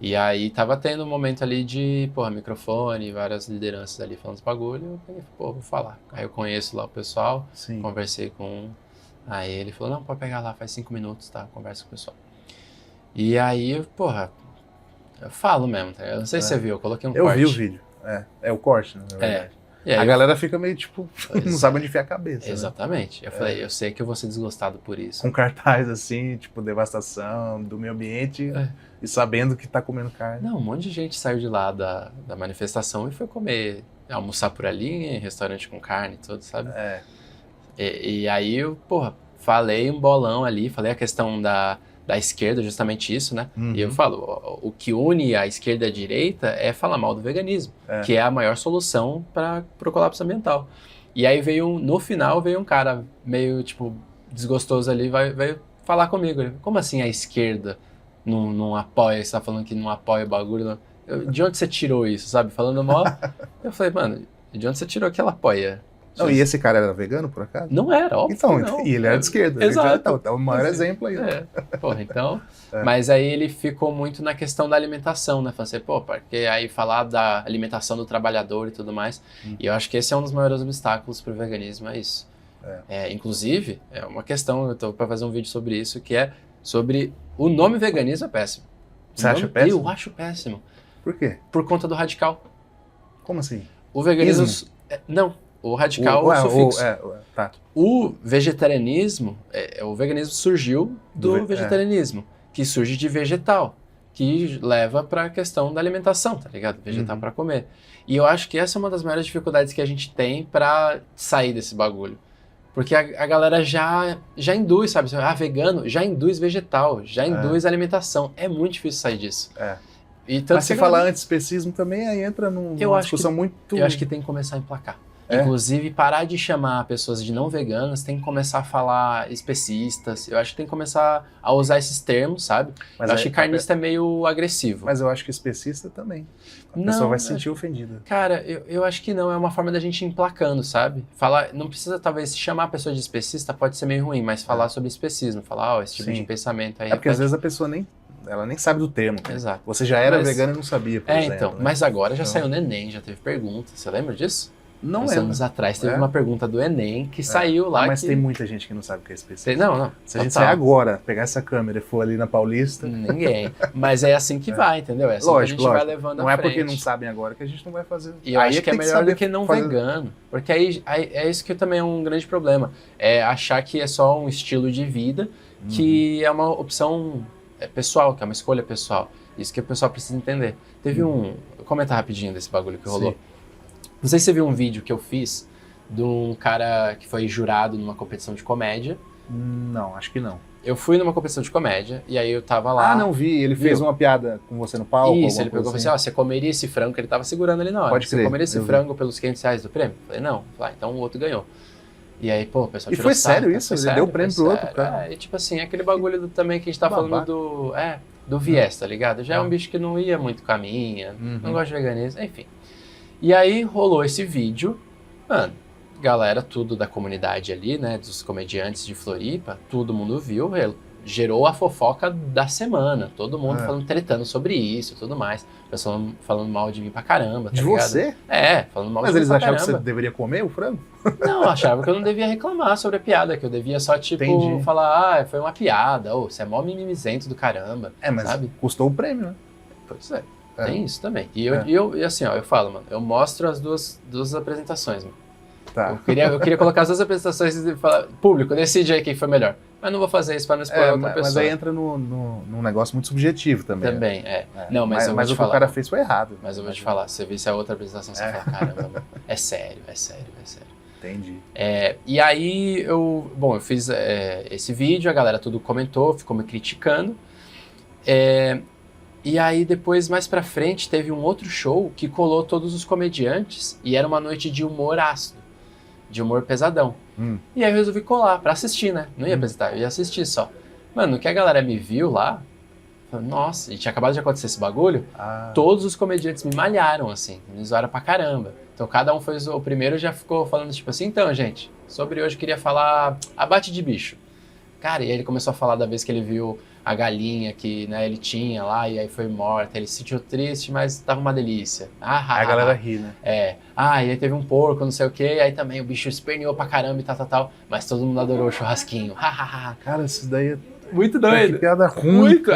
B: E aí tava tendo um momento ali de, microfone, várias lideranças ali falando esse bagulho. Eu falei, vou falar. Aí eu conheço lá o pessoal, conversei com... Aí ele falou, não, pode pegar lá, faz 5 minutos, tá? Conversa com o pessoal. E aí, eu falo mesmo, tá? Eu não sei se você viu, eu coloquei um corte.
A: Eu vi o vídeo. É o corte, né? Na verdade. E aí, a galera fica meio, tipo, não sabe onde enfiar a cabeça.
B: Exatamente. Né? Eu falei, eu sei que eu vou ser desgostado por isso.
A: Com cartaz, assim, tipo, devastação do meio ambiente e sabendo que tá comendo carne.
B: Não, um monte de gente saiu de lá da manifestação e foi almoçar por ali, em restaurante com carne e tudo, sabe? E aí eu, falei um bolão ali, falei a questão da da esquerda, justamente isso, né? E eu falo, o que une a esquerda e a direita é falar mal do veganismo, que é a maior solução para o colapso ambiental. E aí no final veio um cara meio, tipo, desgostoso ali, veio falar comigo. Como assim a esquerda não apoia, você tá falando que não apoia o bagulho? De onde você tirou isso, sabe? Falando mal. Eu falei, mano, de onde você tirou que ela apoia?
A: Não, e esse cara era vegano, por acaso?
B: Não era, óbvio.
A: Então,
B: não.
A: E ele era de esquerda.
B: Exato.
A: Então, o maior exemplo aí.
B: Porra, então... Mas aí ele ficou muito na questão da alimentação, né? Falando assim, porque aí falar da alimentação do trabalhador e tudo mais. E eu acho que esse é um dos maiores obstáculos pro veganismo, é isso. Inclusive, é uma questão, eu tô pra fazer um vídeo sobre isso, que é sobre o nome veganismo é péssimo.
A: Você acha péssimo?
B: Eu acho péssimo.
A: Por quê?
B: Por conta do radical.
A: Como assim?
B: O veganismo... Não. O radical é o sufixo.
A: Tá.
B: O vegetarianismo, o veganismo surgiu do vegetarianismo, que surge de vegetal, que leva para a questão da alimentação, tá ligado? Vegetal para comer. E eu acho que essa é uma das maiores dificuldades que a gente tem para sair desse bagulho. Porque a galera já induz, sabe? Vegano já induz vegetal, já induz alimentação. É muito difícil sair disso. E tanto
A: mas se falar antiespecismo também, aí entra numa discussão muito...
B: Eu acho que tem que começar a emplacar. Inclusive, parar de chamar pessoas de não veganas, tem que começar a falar especistas. Eu acho que tem que começar a usar esses termos, sabe? Mas eu acho que carnista é meio agressivo.
A: Mas eu acho que especista também. A pessoa vai se sentir ofendida.
B: Cara, eu acho que não. É uma forma da gente ir emplacando, sabe? Falar, não precisa, talvez, chamar a pessoa de especista pode ser meio ruim, mas falar sobre especismo, falar, esse tipo de pensamento aí.
A: Porque às vezes a pessoa ela nem sabe do termo.
B: Exato.
A: Você já era vegano e não sabia, por exemplo.
B: Então. Né? Mas agora já saiu no Enem, já teve pergunta. Você lembra disso?
A: Não
B: lembro. Anos atrás teve uma pergunta do Enem que saiu lá.
A: Mas tem muita gente que não sabe o que é especista.
B: Não.
A: Se a gente sair agora, pegar essa câmera e for ali na Paulista...
B: Ninguém. Mas é assim que vai, entendeu? É assim
A: lógico,
B: que a gente vai levando
A: não
B: à
A: é
B: frente.
A: porque não sabem agora que a gente não vai fazer.
B: E eu acho que é melhor do que não vegano. Porque aí é isso que também é um grande problema. É achar que é só um estilo de vida que é uma opção pessoal, que é uma escolha pessoal. Isso que o pessoal precisa entender. Teve Vou comentar rapidinho desse bagulho que rolou. Não sei se você viu um vídeo que eu fiz de um cara que foi jurado numa competição de comédia.
A: Não, acho que não.
B: Eu fui numa competição de comédia e aí eu tava lá...
A: não vi. Ele fez uma piada com você no palco?
B: Isso, ele pegou e falou assim, você comeria esse frango que ele tava segurando ali na hora.
A: Pode crer.
B: Você comeria esse frango pelos R$500 do prêmio? Eu falei, não. Então o outro ganhou. E aí, o pessoal tirou
A: foi sério isso? Ele deu o prêmio pro outro, cara?
B: Tipo assim, aquele bagulho também que a gente tá falando do viés, tá ligado? Já é um bicho que não ia muito com a minha, não gosta de veganismo, enfim. E aí rolou esse vídeo, mano, galera tudo da comunidade ali, né, dos comediantes de Floripa, todo mundo viu, gerou a fofoca da semana, todo mundo tretando sobre isso e tudo mais, pessoal falando mal de mim pra caramba, tá
A: de
B: ligado?
A: Você?
B: Falando mal
A: Mas
B: de mim pra caramba.
A: Mas eles achavam que você deveria comer o frango?
B: Não, achavam que eu não devia reclamar sobre a piada, que eu devia só, tipo, falar, foi uma piada, você é mó mimimizento do caramba,
A: mas
B: sabe?
A: Custou o prêmio, né?
B: Pois é. Tem isso também. E eu assim, eu falo, mano, eu mostro as duas apresentações, mano.
A: Tá.
B: Eu queria colocar as duas apresentações e falar, público, decide aí quem foi melhor. Mas não vou fazer isso para não expor outra pessoa.
A: Mas aí entra num negócio muito subjetivo também.
B: Também, Não, mas eu vou te
A: o que
B: falar,
A: o cara fez foi errado.
B: Mas eu vou te falar, se você visse a outra apresentação, você vai falar, caramba, mano, é sério.
A: Entendi.
B: E aí eu fiz esse vídeo, a galera tudo comentou, ficou me criticando. E aí depois, mais pra frente, teve um outro show que colou todos os comediantes e era uma noite de humor ácido, de humor pesadão. E aí eu resolvi colar pra assistir, né? Não ia apresentar, eu ia assistir só. Mano, no que a galera me viu lá, falei, nossa, e tinha acabado de acontecer esse bagulho, todos os comediantes me malharam, assim, me zoaram pra caramba. Então cada um foi o primeiro já ficou falando tipo assim, então gente, sobre hoje eu queria falar abate de bicho. Cara, e aí ele começou a falar da vez que ele viu a galinha que, né, ele tinha lá e aí foi morta, ele se sentiu triste, mas tava uma delícia.
A: A galera ri, né?
B: E aí teve um porco, não sei o que, aí também o bicho esperneou pra caramba e tal, mas todo mundo adorou o churrasquinho.
A: Cara, isso daí é
B: muito doido.
A: Que piada ruim.
B: Muito,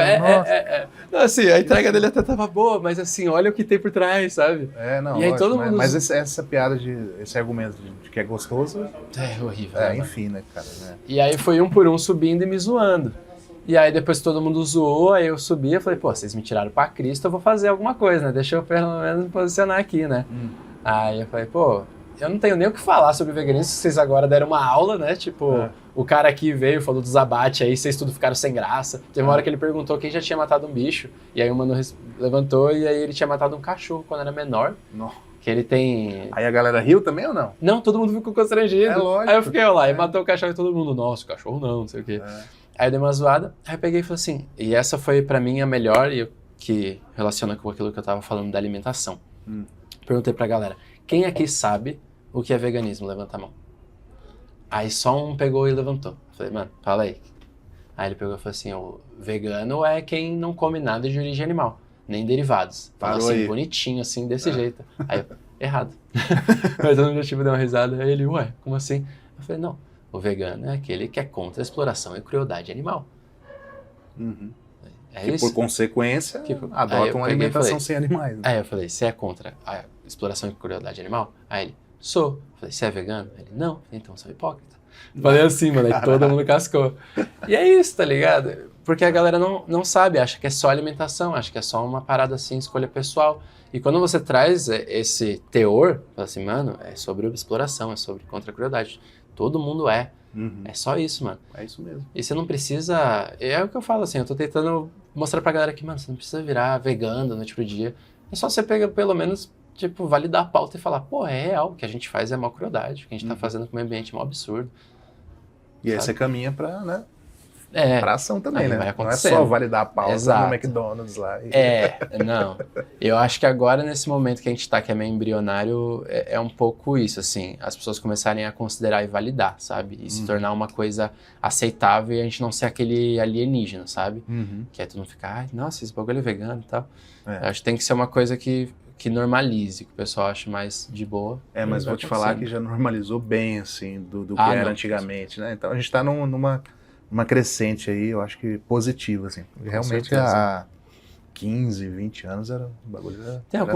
B: Não, assim, a entrega dele até tava boa, mas assim, olha o que tem por trás, sabe?
A: Não,
B: e aí todo mundo...
A: Mas essa piada, esse argumento de que é gostoso...
B: É horrível.
A: Enfim, né, cara?
B: E aí foi um por um subindo e me zoando. E aí depois todo mundo zoou, aí eu subi e falei, vocês me tiraram pra Cristo, eu vou fazer alguma coisa, né? Deixa eu pelo menos me posicionar aqui, né? Aí eu falei, eu não tenho nem o que falar sobre veganismo, vocês agora deram uma aula, né? Tipo, o cara aqui veio, falou dos abates aí, vocês tudo ficaram sem graça. Teve uma hora que ele perguntou quem já tinha matado um bicho, e aí o mano levantou e aí ele tinha matado um cachorro quando era menor.
A: Não.
B: Que ele tem...
A: Aí a galera riu também ou não?
B: Não, todo mundo ficou constrangido.
A: É lógico.
B: Aí eu fiquei lá, e matou o cachorro e todo mundo, nossa, o cachorro não sei o quê. Aí eu dei uma zoada, aí eu peguei e falei assim, e essa foi pra mim a melhor, e que relaciona com aquilo que eu tava falando da alimentação. Perguntei pra galera, quem aqui sabe o que é veganismo? Levanta a mão. Aí só um pegou e levantou. Falei, mano, fala aí. Aí ele pegou e falou assim, o vegano é quem não come nada de origem animal, nem derivados. Falou assim,
A: aí.
B: bonitinho, assim, desse jeito. Aí eu, errado. Mas eu não tive, deu uma risada. Aí ele, ué, como assim? Eu falei, não, o vegano é aquele que é contra a exploração e crueldade animal. É
A: que
B: isso?
A: por consequência, adota uma alimentação sem animais. Né?
B: Aí eu falei, você é contra a exploração e crueldade animal? Aí ele, sou. Eu falei, você é vegano? Ele, não. Então, sou hipócrita. Falei assim, mano, aí todo mundo cascou. E é isso, tá ligado? Porque a galera não sabe, acha que é só alimentação, acha que é só uma parada assim, escolha pessoal. E quando você traz esse teor, fala assim, mano, é sobre exploração, é sobre contra a crueldade. Todo mundo é. É só isso, mano.
A: É isso mesmo.
B: E você não precisa... É o que eu falo, assim, eu tô tentando mostrar pra galera que, mano, você não precisa virar vegano da noite pro dia. É só você pegar, pelo menos, tipo, validar a pauta e falar, pô, é real, o que a gente faz é mó crueldade, o que a gente tá fazendo com o meio ambiente é mó absurdo.
A: E aí você caminha pra, né?
B: É.
A: Pra ação também, né?
B: Vai
A: não é só validar a pauta no McDonald's lá.
B: Não. Eu acho que agora, nesse momento que a gente tá, que é meio embrionário, é um pouco isso, assim. As pessoas começarem a considerar e validar, sabe? E se tornar uma coisa aceitável e a gente não ser aquele alienígena, sabe? Que aí todo mundo fica, ai, nossa, esse bagulho é vegano e tal. Eu acho que tem que ser uma coisa que normalize, que o pessoal ache mais de boa.
A: Mas vou te falar que já normalizou bem, assim, do que era antigamente, né? Então a gente tá numa crescente aí, eu acho que positiva, assim. Realmente há 15, 20 anos era um bagulho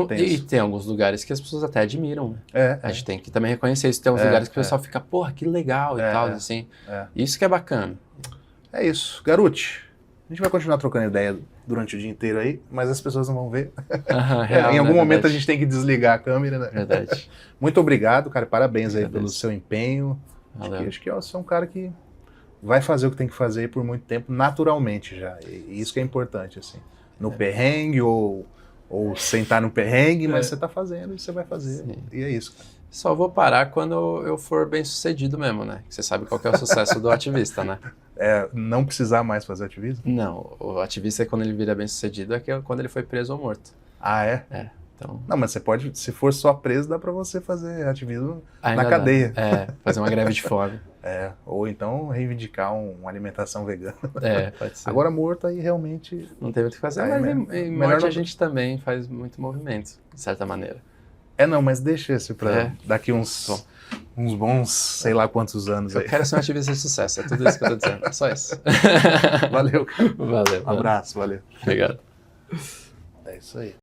A: tenso.
B: E tem alguns lugares que as pessoas até admiram, né? A gente tem que também reconhecer isso. Tem uns lugares que o pessoal fica, porra, que legal e tal, assim. Isso que é bacana.
A: É isso. Garote, a gente vai continuar trocando ideia durante o dia inteiro aí, mas as pessoas não vão ver.
B: Real,
A: em algum momento a gente tem que desligar a câmera, né?
B: Verdade.
A: Muito obrigado, cara. Parabéns aí pelo seu empenho. Acho que você é um cara que vai fazer o que tem que fazer por muito tempo, naturalmente já. E isso que é importante, assim. No perrengue ou sentar no perrengue, mas você tá fazendo e você vai fazer. Sim. E é isso, cara.
B: Só vou parar quando eu for bem sucedido mesmo, né? Você sabe qual que é o sucesso do ativista, né?
A: Não precisar mais fazer ativismo?
B: Não, o ativista, quando ele vira bem sucedido, é quando ele foi preso ou morto.
A: Ah, é?
B: Então...
A: Não, mas você pode, se for só preso, dá pra você fazer ativismo na cadeia.
B: Fazer uma greve de fome.
A: Ou então reivindicar uma alimentação vegana.
B: Pode ser.
A: Agora morto aí realmente...
B: Não tem muito o que fazer, mas em morte a gente também faz muito movimento, de certa maneira.
A: Não, mas deixa esse pra daqui uns bons, sei lá quantos anos aí.
B: Eu quero ser um ativista de sucesso, é tudo isso que eu tô dizendo, só isso.
A: Valeu, cara.
B: Valeu.
A: Um abraço, valeu.
B: Obrigado.
A: É isso aí.